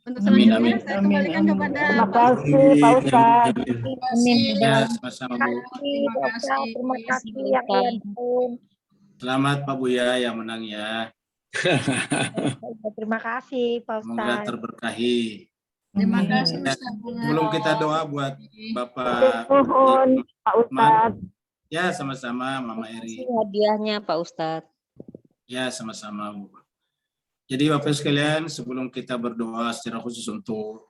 Speaker 3: Untuk
Speaker 1: Amin,
Speaker 3: selanjutnya
Speaker 1: amin.
Speaker 3: saya kembalikan kepada
Speaker 2: Terima
Speaker 3: Pak
Speaker 2: kasih Pak Ustadz.
Speaker 6: Terima kasih.
Speaker 1: Ya, sama-sama Bu.
Speaker 6: Terima kasih.
Speaker 2: Terima kasih yang lain.
Speaker 1: Selamat Pak Buya yang menang ya.
Speaker 2: Terima kasih Pak
Speaker 1: Semoga
Speaker 2: Ustadz.
Speaker 1: terberkahi.
Speaker 6: Terima kasih
Speaker 1: Ya,
Speaker 6: Ustaz.
Speaker 1: sebelum kita doa buat Bapak
Speaker 2: Mohon Pak Ustadz.
Speaker 1: ya sama-sama Mama Eri.
Speaker 5: Hadiahnya Pak Ustadz.
Speaker 1: Ya sama-sama Bu. Jadi Bapak sekalian, sebelum kita berdoa secara khusus untuk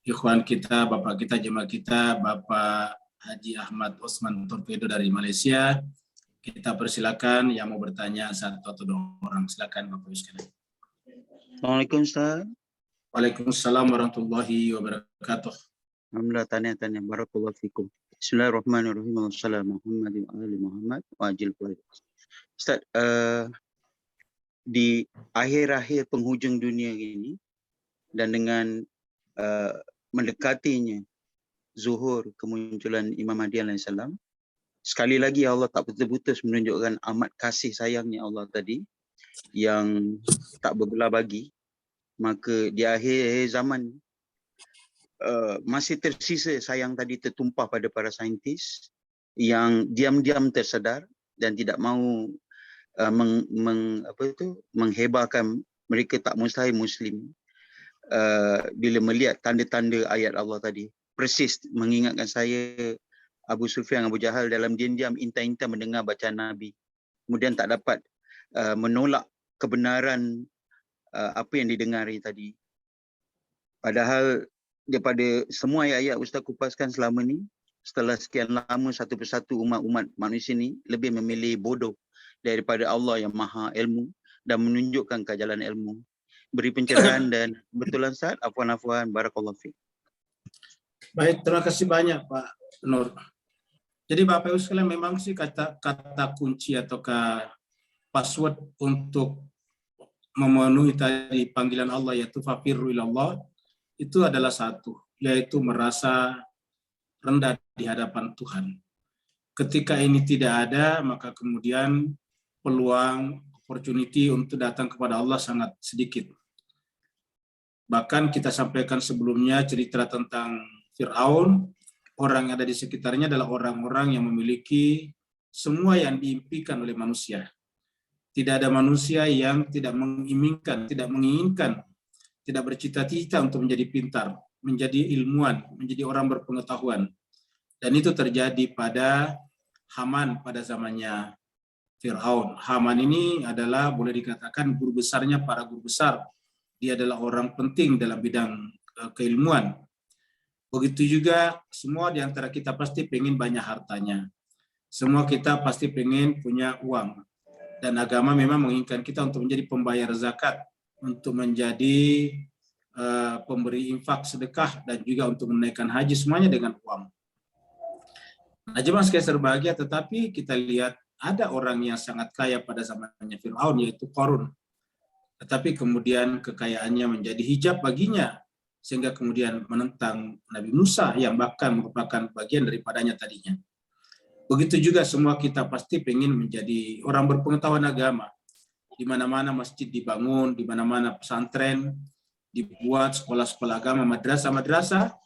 Speaker 1: ikhwan kita, Bapak kita, jemaah kita, Bapak Haji Ahmad Osman Torpedo dari Malaysia, kita persilakan yang mau bertanya 1 atau 2 orang. Silakan Bapak sekalian.
Speaker 9: Assalamualaikum Ustaz.
Speaker 1: Waalaikumsalam warahmatullahi wabarakatuh.
Speaker 9: Alhamdulillah, tanya barakallahu fikum. Bismillahirrahmanirrahim. Wassalamualaikum warahmatullahi wabarakatuh. Wajil Ustaz, di akhir-akhir penghujung dunia ini dan dengan mendekatinya zuhur kemunculan Imam Mahdi alaihi salam, sekali lagi Allah tak putus-putus menunjukkan amat kasih sayangnya Allah tadi yang tak berbelah bagi. Maka di akhir zaman masih tersisa sayang tadi tertumpah pada para saintis yang diam-diam tersedar dan tidak mahu menghebarkan mereka tak mustahil Muslim bila melihat tanda-tanda ayat Allah tadi. Persis mengingatkan saya Abu Sufyan, Abu Jahal dalam diam-diam intai-intai mendengar bacaan Nabi. Kemudian tak dapat menolak kebenaran apa yang didengari tadi. Padahal daripada semua ayat-ayat Ustaz kupaskan selama ni, setelah sekian lama satu persatu umat-umat manusia ni lebih memilih bodoh daripada Allah yang maha ilmu dan menunjukkan ke jalan ilmu. Beri pencerahan dan betulan Ustaz. Afwan, barakallahu fiik.
Speaker 1: Baik, terima kasih banyak Pak Nur. Jadi Bapak Ibu sekalian, memang sih kata kunci atau password untuk memenuhi tadi panggilan Allah yaitu fafirru ilallah, itu adalah satu, yaitu merasa rendah di hadapan Tuhan. Ketika ini tidak ada, maka kemudian peluang, opportunity untuk datang kepada Allah sangat sedikit. Bahkan kita sampaikan sebelumnya cerita tentang Fir'aun, orang yang ada di sekitarnya adalah orang-orang yang memiliki semua yang diimpikan oleh manusia. Tidak ada manusia yang tidak menginginkan, tidak bercita-cita untuk menjadi pintar, menjadi ilmuwan, menjadi orang berpengetahuan. Dan itu terjadi pada Haman pada zamannya Fir'aun. Haman ini adalah boleh dikatakan guru besarnya para guru besar. Dia adalah orang penting dalam bidang keilmuan. Begitu juga semua di antara kita pasti pengen banyak hartanya. Semua kita pasti pengen punya uang. Dan agama memang menginginkan kita untuk menjadi pembayar zakat, untuk menjadi pemberi infak sedekah, dan juga untuk menaikkan haji, semuanya dengan uang. Nah, jemaah sekalian berbahagia, tetapi kita lihat ada orang yang sangat kaya pada zamannya Fir'aun, yaitu Qarun. Tetapi kemudian kekayaannya menjadi hijab baginya, sehingga kemudian menentang Nabi Musa yang bahkan merupakan bagian daripadanya tadinya. Begitu juga semua kita pasti pengen menjadi orang berpengetahuan agama. Di mana-mana masjid dibangun, di mana-mana pesantren dibuat, sekolah-sekolah agama, madrasah-madrasah,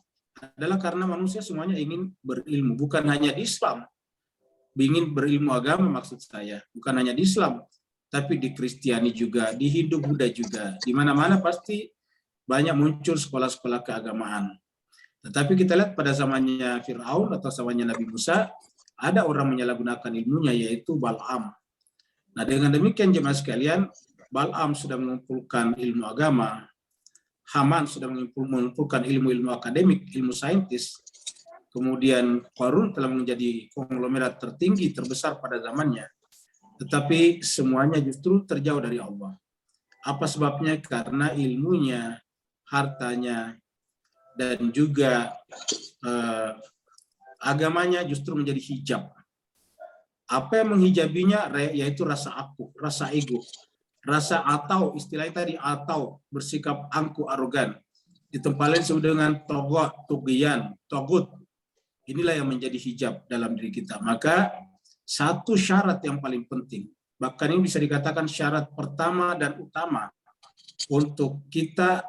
Speaker 1: adalah karena manusia semuanya ingin berilmu, bukan hanya di Islam. Ingin berilmu agama maksud saya, bukan hanya di Islam, tapi di Kristiani juga, di Hindu, Buddha juga. Di mana-mana pasti banyak muncul sekolah-sekolah keagamaan. Tetapi kita lihat pada zamannya Fir'aun atau zamannya Nabi Musa, ada orang menyalahgunakan ilmunya, yaitu Bal'am. Nah, dengan demikian jemaah sekalian, Bal'am sudah mengumpulkan ilmu agama, Haman sudah mengumpulkan ilmu-ilmu akademik, ilmu saintis, kemudian Qarun telah menjadi konglomerat tertinggi, terbesar pada zamannya. Tetapi semuanya justru terjauh dari Allah. Apa sebabnya? Karena ilmunya, hartanya, dan juga agamanya justru menjadi hijab. Apa yang menghijabinya? Yaitu rasa aku, rasa ego, rasa atau, istilahnya tadi atau, bersikap angku, arogan. Di tempat lain disebut dengan togot, tugian, togut. Inilah yang menjadi hijab dalam diri kita. Maka satu syarat yang paling penting, bahkan ini bisa dikatakan syarat pertama dan utama untuk kita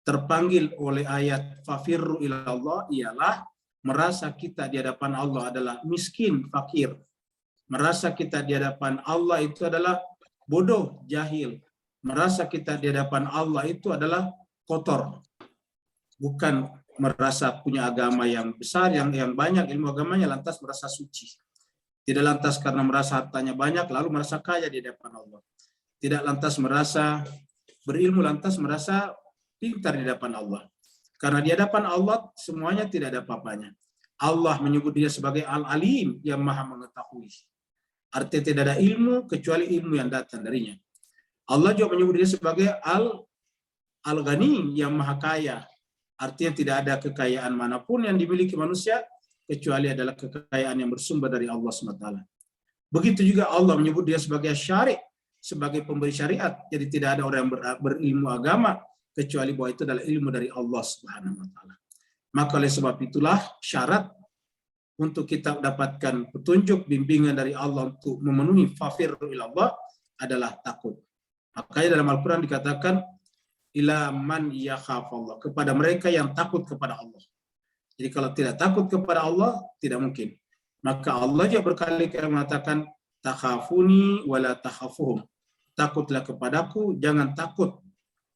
Speaker 1: terpanggil oleh ayat fafirru ilallah, ialah merasa kita di hadapan Allah adalah miskin, fakir. Merasa kita di hadapan Allah itu adalah bodoh, jahil. Merasa kita di hadapan Allah itu adalah kotor. Bukan merasa punya agama yang besar, yang banyak ilmu agamanya, lantas merasa suci. Tidak lantas karena merasa hartanya banyak, lalu merasa kaya di hadapan Allah. Tidak lantas merasa berilmu, lantas merasa pintar di hadapan Allah. Karena di hadapan Allah semuanya tidak ada apa-apanya. Allah menyebut dia sebagai Al-Alim, yang maha mengetahui. Artinya tidak ada ilmu kecuali ilmu yang datang darinya. Allah juga menyebut dia sebagai Al-Ghani, yang maha kaya. Artinya tidak ada kekayaan manapun yang dimiliki manusia kecuali adalah kekayaan yang bersumber dari Allah SWT. Begitu juga Allah menyebut dia sebagai Syari', sebagai pemberi syariat. Jadi tidak ada orang yang berilmu agama kecuali bahwa itu adalah ilmu dari Allah SWT. Maka oleh sebab itulah syarat untuk kita dapatkan petunjuk, bimbingan dari Allah untuk memenuhi fafirru ilallah adalah takut. Makanya dalam Al-Quran dikatakan ila man yakhafallah, kepada mereka yang takut kepada Allah. Jadi kalau tidak takut kepada Allah, tidak mungkin. Maka Allah juga berkali-kali mengatakan takhafuni wala takhafuhum. Takutlah kepadaku, jangan takut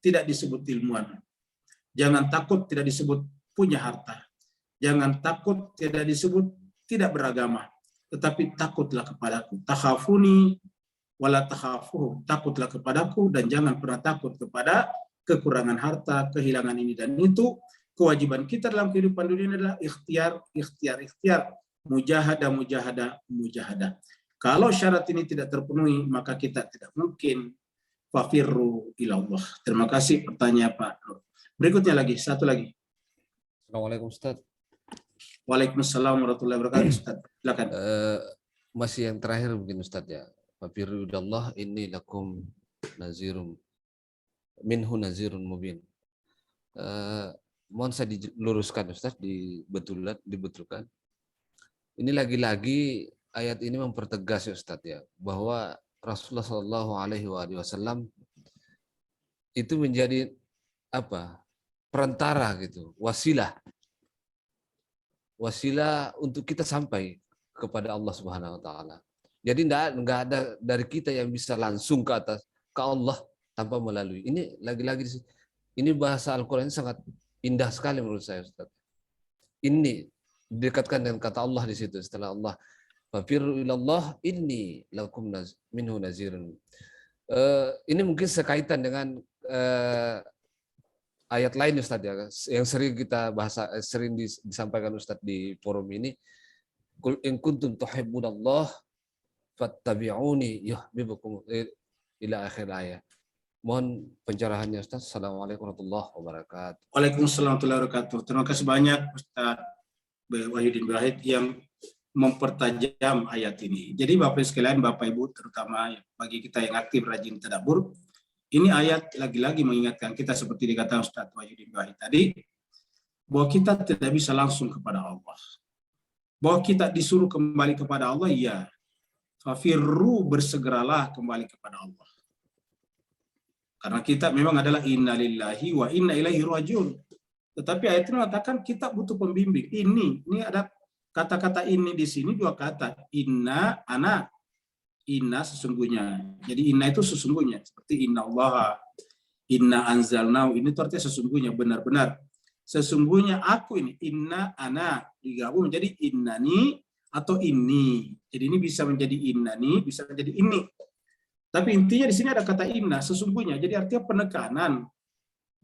Speaker 1: tidak disebut ilmuwan. Jangan takut tidak disebut punya harta. Jangan takut tidak disebut tidak beragama. Tetapi takutlah kepadaku. Takhafuni wala takhafuhum. Takutlah kepadaku dan jangan pernah takut kepada kekurangan harta, kehilangan ini dan itu. Kewajiban kita dalam kehidupan dunia adalah ikhtiar, mujahadah. Kalau syarat ini tidak terpenuhi, maka kita tidak mungkin fafirru ilallah. Terima kasih pertanyaan Pak Nur. Berikutnya lagi, satu lagi.
Speaker 4: Assalamualaikum Ustaz.
Speaker 1: Waalaikumsalam warahmatullahi wabarakatuh. Ustaz, silakan.
Speaker 4: Masih yang terakhir mungkin Ustaz ya. Fafirru ilallah inni lakum nazirum minhu nazirun mubin. mohon saya diluruskan Ustaz, dibetulkan. Ini lagi-lagi ayat ini mempertegas ya Ustaz ya, bahwa Rasulullah Shallallahu Alaihi Wasallam itu menjadi apa? Perantara gitu, wasilah untuk kita sampai kepada Allah Subhanahu Wa Taala. Jadi nggak ada dari kita yang bisa langsung ke atas ke Allah tanpa melalui. Ini lagi-lagi ini bahasa Al-Quran sangat indah sekali menurut saya Ustaz. Ini didekatkan dengan kata Allah di situ setelah Allah fafirru ilallah inni lakum minhu nazirun. Ini mungkin sekaitan dengan ayat lain Ustaz ya, yang sering kita sering disampaikan Ustaz di forum ini. Qul in kuntum tuhibbunallah fattabi'uni yuhibbukum ila akhir ayat. Mohon pencerahannya Ustaz. Assalamualaikum warahmatullahi wabarakatuh.
Speaker 1: Waalaikumsalam warahmatullahi wabarakatuh. Terima kasih banyak Ustaz Wahyudin Wahid yang mempertajam ayat ini. Jadi Bapak sekalian, Bapak Ibu, terutama bagi kita yang aktif rajin tadabbur, ini ayat lagi-lagi mengingatkan kita seperti dikatakan Ustaz Wahyudin Wahid tadi, bahwa kita tidak bisa langsung kepada Allah. Bahwa kita disuruh kembali kepada Allah, iya. Fafirru, bersegeralah kembali kepada Allah. Karena kita memang adalah inna lillahi wa inna ilaihi rajiun. Tetapi ayat ini mengatakan kita butuh pembimbing. Ini ada kata-kata ini di sini dua kata. Inna, ana. Inna sesungguhnya. Jadi inna itu sesungguhnya. Seperti inna Allah, inna anzalnahu. Ini itu artinya sesungguhnya, benar-benar. Sesungguhnya aku ini. Inna, ana. Digabung menjadi innani atau ini. Jadi ini bisa menjadi innani, bisa menjadi ini. Tapi intinya di sini ada kata inna, sesungguhnya. Jadi artinya penekanan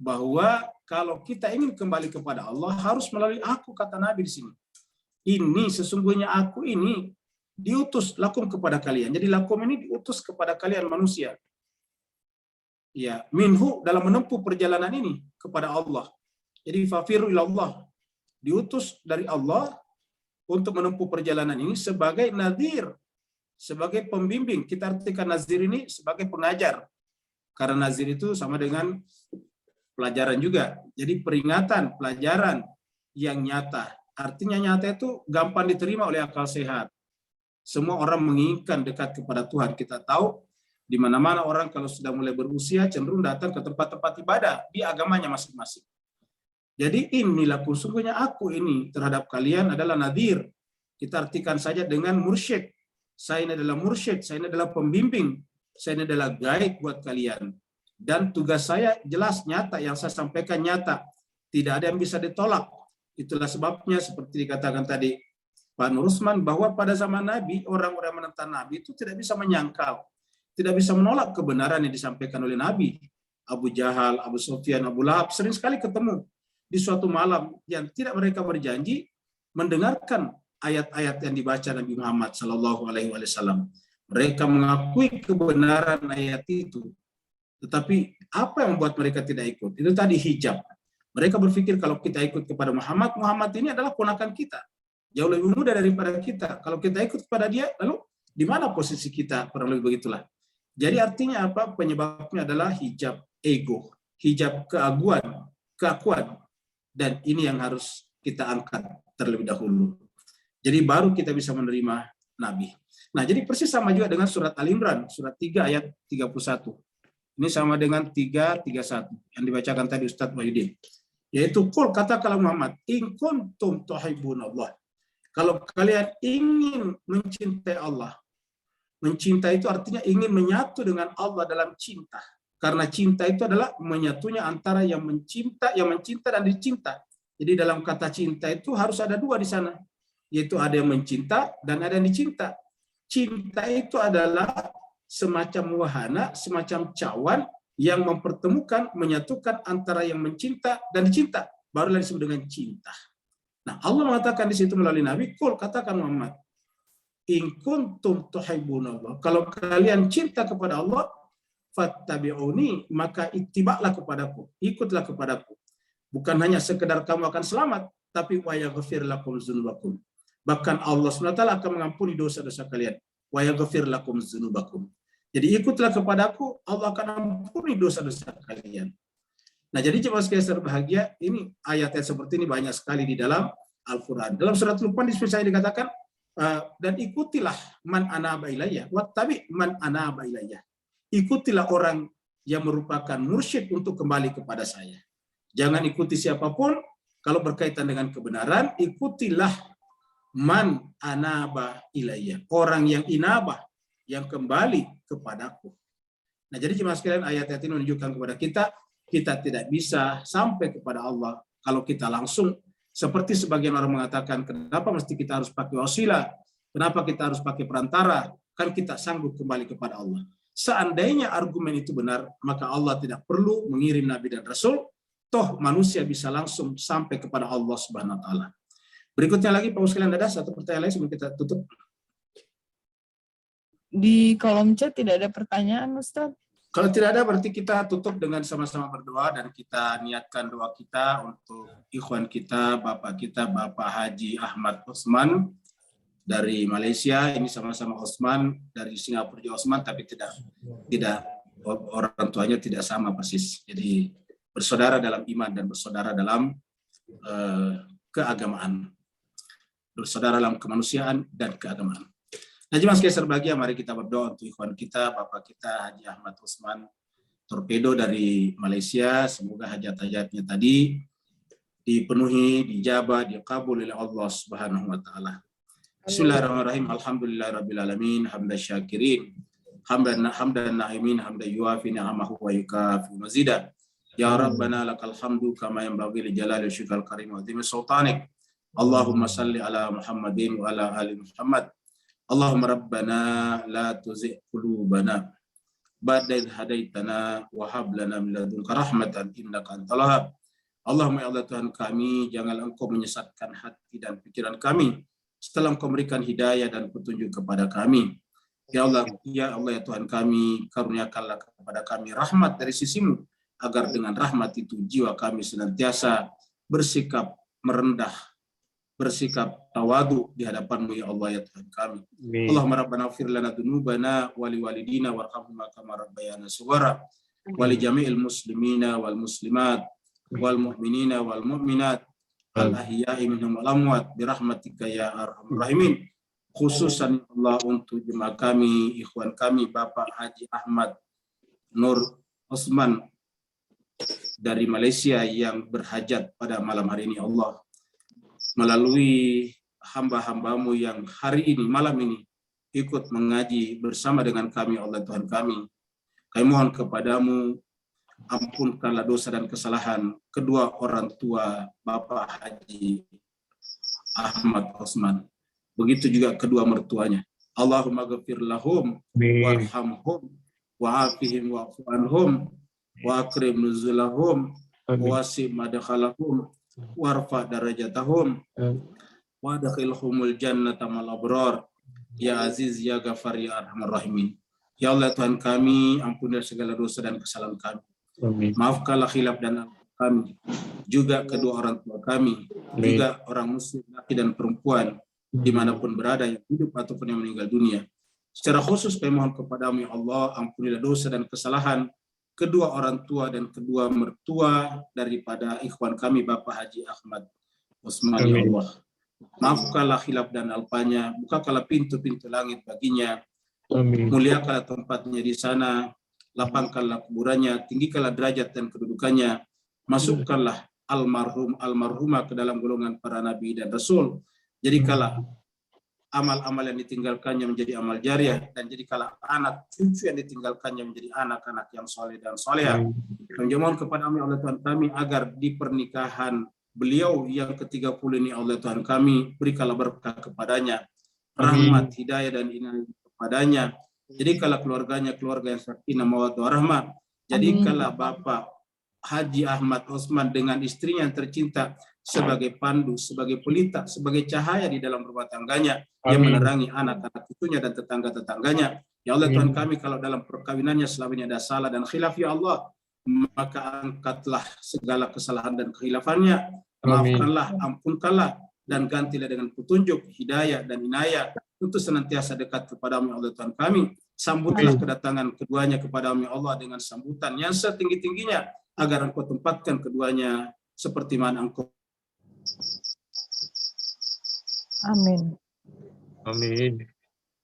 Speaker 1: bahwa kalau kita ingin kembali kepada Allah harus melalui aku, kata Nabi di sini. Ini sesungguhnya aku ini diutus lakum kepada kalian. Jadi lakum ini diutus kepada kalian manusia. Ya, minhu dalam menempuh perjalanan ini kepada Allah. Jadi fafiru ilallah, diutus dari Allah untuk menempuh perjalanan ini sebagai nadhir, sebagai pembimbing. Kita artikan nazir ini sebagai pengajar. Karena nazir itu sama dengan pelajaran juga. Jadi peringatan, pelajaran yang nyata. Artinya nyata itu gampang diterima oleh akal sehat. Semua orang menginginkan dekat kepada Tuhan. Kita tahu di mana-mana orang kalau sudah mulai berusia cenderung datang ke tempat-tempat ibadah di agamanya masing-masing. Jadi inilah sesungguhnya aku ini terhadap kalian adalah nadhir. Kita artikan saja dengan mursyid. Saya ini adalah mursyid, saya ini adalah pembimbing, saya ini adalah guide buat kalian. Dan tugas saya jelas, nyata, yang saya sampaikan nyata. Tidak ada yang bisa ditolak. Itulah sebabnya seperti dikatakan tadi Pak Nur Usman, bahwa pada zaman Nabi, orang-orang menentang Nabi itu tidak bisa menyangkal, tidak bisa menolak kebenaran yang disampaikan oleh Nabi. Abu Jahal, Abu Sufyan, Abu Lahab sering sekali ketemu di suatu malam yang tidak mereka berjanji mendengarkan ayat-ayat yang dibaca Nabi Muhammad Sallallahu Alaihi Wasallam. Mereka mengakui kebenaran ayat itu, tetapi apa yang membuat mereka tidak ikut? Itu tadi hijab. Mereka berpikir kalau kita ikut kepada Muhammad, Muhammad ini adalah ponakan kita, jauh lebih muda daripada kita. Kalau kita ikut kepada dia, lalu di mana posisi kita? Kurang lebih begitulah. Jadi artinya apa? Penyebabnya adalah hijab ego, hijab keakuan, dan ini yang harus kita angkat terlebih dahulu. Jadi baru kita bisa menerima Nabi. Nah, jadi persis sama juga dengan surat Al-Imran, surat 3 ayat 31. Ini sama dengan 3:31 yang dibacakan tadi Ustadz Wahyudin. Yaitu qul, katakanlah Muhammad, in kuntum tuhibbunallah. Kalau kalian ingin mencintai Allah. Mencintai itu artinya ingin menyatu dengan Allah dalam cinta. Karena cinta itu adalah menyatunya antara yang mencinta dan dicinta. Jadi dalam kata cinta itu harus ada dua di sana. Yaitu ada yang mencinta dan ada yang dicinta. Cinta itu adalah semacam wahana, semacam cawan yang mempertemukan, menyatukan antara yang mencinta dan dicinta. Barulah disebut dengan cinta. Nah, Allah mengatakan di situ melalui Nabi, qul, katakan Muhammad, in kuntum tuhibbunallah. Kalau kalian cinta kepada Allah, fattabi'uni, maka ittiba'lah kepadaku, ikutlah kepadaku. Bukan hanya sekedar kamu akan selamat, tapi wa yaghfir lakum dzunubakum. Bahkan Allah SWT akan mengampuni dosa-dosa kalian. Wa yaghfir lakum dzunubakum. Jadi ikutlah kepadaku, Allah akan ampuni dosa-dosa kalian. Nah, jadi jemaah sekalian berbahagia, ini ayat-ayat seperti ini banyak sekali di dalam Al-Quran. Dalam surat Luqman di saya dikatakan, dan ikutilah man anaba ilayya, wattabi man anaba ilayya. Ikutilah orang yang merupakan mursyid untuk kembali kepada saya. Jangan ikuti siapapun, kalau berkaitan dengan kebenaran, ikutilah man anaba ilayya, orang yang inabah, yang kembali kepadaku. Nah, jadi jemaah sekalian, ayat-ayat ini menunjukkan kepada kita tidak bisa sampai kepada Allah kalau kita langsung, seperti sebagian orang mengatakan, kenapa mesti kita harus pakai wasilah? Kenapa kita harus pakai perantara? Kan kita sanggup kembali kepada Allah. Seandainya argumen itu benar, maka Allah tidak perlu mengirim Nabi dan Rasul, toh manusia bisa langsung sampai kepada Allah Subhanahu wa taala. Berikutnya lagi, Pak sekalian, ada satu pertanyaan lain sebelum kita tutup.
Speaker 6: Di kolom chat tidak ada pertanyaan, Ustaz.
Speaker 1: Kalau tidak ada, berarti kita tutup dengan sama-sama berdoa dan kita niatkan doa kita untuk ikhwan kita, Bapak Haji Ahmad Osman dari Malaysia. Ini sama-sama Osman, dari Singapura juga Osman, tapi tidak orang tuanya tidak sama persis. Jadi bersaudara dalam iman dan bersaudara dalam keagamaan, bersaudara dalam kemanusiaan dan keagamaan. Nah, jemaah sekalian berbahagia, mari kita berdoa untuk ikhwan kita, Bapak kita Haji Ahmad Osman Torpedo dari Malaysia. Semoga hajat-hajatnya tadi dipenuhi, dijabah, dikabul oleh Allah Subhanahu wa taala. Bismillahirrahmanirrahim. Alhamdulillahirabbil alamin, hamdan syakirin, hamdan na'imin, hamdan yuafi ni'amahu wa yukafi mazida. Ya Rabbana lakal hamdu kama yanbaghi li jalali wajhikal karim wa azimi sultanik. Allahumma salli ala Muhammadin wa ala ali Muhammad. Allahumma rabbana la tuzigh qulubana ba'da idh hadaitana wa hab lana min ladunka rahmatan innaka antal wahhab. Allahumma ya Allah Tuhan kami, janganlah Engkau menyesatkan hati dan pikiran kami setelah Engkau memberikan hidayah dan petunjuk kepada kami. Ya Allah ya Tuhan kami, karuniakanlah kepada kami rahmat dari sisi-Mu, agar dengan rahmat itu jiwa kami senantiasa bersikap merendah, bersikap tawadu di hadapan-Mu ya Allah ya Tuhan kami. Allahumma rabbana ighfir lana dzunubana wa liwalidina warhamhum kama rabbayana shighara wa li jami'il muslimina wal muslimat wal mu'minina wal mu'minat al ahya'i minhum wal amwat bi rahmatika ya arhamar rahimin. Khususan Allah untuk jemaah kami, ikhwan kami, Bapak Haji Ahmad Nur Osman dari Malaysia yang berhajat pada malam hari ini, Allah, melalui hamba-hamba-Mu yang hari ini, malam ini, ikut mengaji bersama dengan kami, Allah Tuhan kami. Kami mohon kepada-Mu, ampunkanlah dosa dan kesalahan kedua orang tua Bapak Haji Ahmad Osman. Begitu juga kedua mertuanya. Allahumma ghafir lahum, warhamhum, wa'afihim wa'fu anhum, wa akrim nuzulahum, wasi madkhalahum, warfa darajatahum, wa adkhilhumul jannata mal abrar, ya aziz ya ghafar ya arhamar rahimin. Ya Allah Tuhan kami, ampunilah segala dosa dan kesalahan kami. Maafkanlah khilaf dan kami, juga kedua orang tua kami, juga orang muslim laki dan perempuan dimanapun berada, yang hidup ataupun yang meninggal dunia. Secara khusus kami mohon kepada-Mu ya Allah, ampunilah dosa dan kesalahan kedua orang tua dan kedua mertua daripada ikhwan kami Bapak Haji Ahmad Osman ya Allah. Maafkanlah khilaf dan alpanya, bukakanlah pintu-pintu langit baginya, muliakanlah tempatnya di sana, lapangkanlah kuburannya, tinggikanlah derajat dan kedudukannya, masukkanlah almarhumah ke dalam golongan para nabi dan rasul. Jadikanlah amal-amal yang ditinggalkannya menjadi amal jariah, dan jadikanlah anak cucu yang ditinggalkannya menjadi anak-anak yang soleh dan solehah. Kami mohon kepada-Mu Allah Tuhan kami, agar di pernikahan beliau yang ke-30 ini Allah Tuhan kami, berikanlah berkah kepadanya, rahmat, hidayah dan inayah kepadanya. Jadikanlah keluarganya keluarga yang sakinah mawaddah warahmah. Jadikanlah Bapak Haji Ahmad Osman dengan istrinya yang tercinta sebagai pandu, sebagai pelita, sebagai cahaya di dalam rumah tangganya, yang menerangi anak-anak cucunya dan tetangga-tetangganya. Ya Allah Tuhan kami, kalau dalam perkawinannya selama ini ada salah dan khilaf ya Allah, maka angkatlah segala kesalahan dan kehilafannya, maafkanlah, ampunkanlah, dan gantilah dengan petunjuk, hidayah dan inayah untuk senantiasa dekat kepada-Mu ya Allah Tuhan kami. Sambutlah kedatangan keduanya kepada-Mu ya Allah dengan sambutan yang setinggi-tingginya, agar Engkau tempatkan keduanya seperti mana Engkau.
Speaker 2: Amin.
Speaker 7: Amin.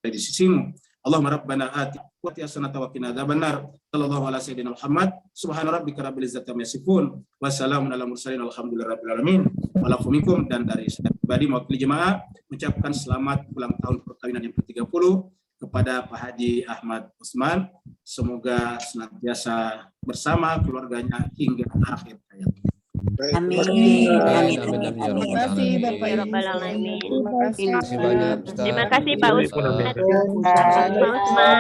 Speaker 1: Di sisimu. Allahumma rabbana ati wa hasanatan wa qina adzabannar. Sallallahu ala sayyidina Muhammad. Subhana rabbika rabbil izzati amma yasifun. Wa salamun ala mursalin walhamdulillahi rabbil alamin. Walafu minkum, dan dari saya pribadi mewakili jemaah mengucapkan selamat ulang tahun perkawinan yang ke-30 kepada Pak Haji Ahmad Usman. Semoga senantiasa bersama keluarganya hingga akhir hayat.
Speaker 8: Amin.
Speaker 4: Amin, amin, amin, ya
Speaker 6: Terima
Speaker 4: Rabbal
Speaker 6: kasih
Speaker 4: Alamin.
Speaker 6: Bapak
Speaker 8: Ya
Speaker 6: Ibu.
Speaker 8: Rabbal Alamin.
Speaker 6: Terima kasih.
Speaker 4: Terima kasih banyak, Ustaz.
Speaker 8: Terima kasih, Pak
Speaker 4: Ustaz.
Speaker 8: Ustaz. Pak Usman.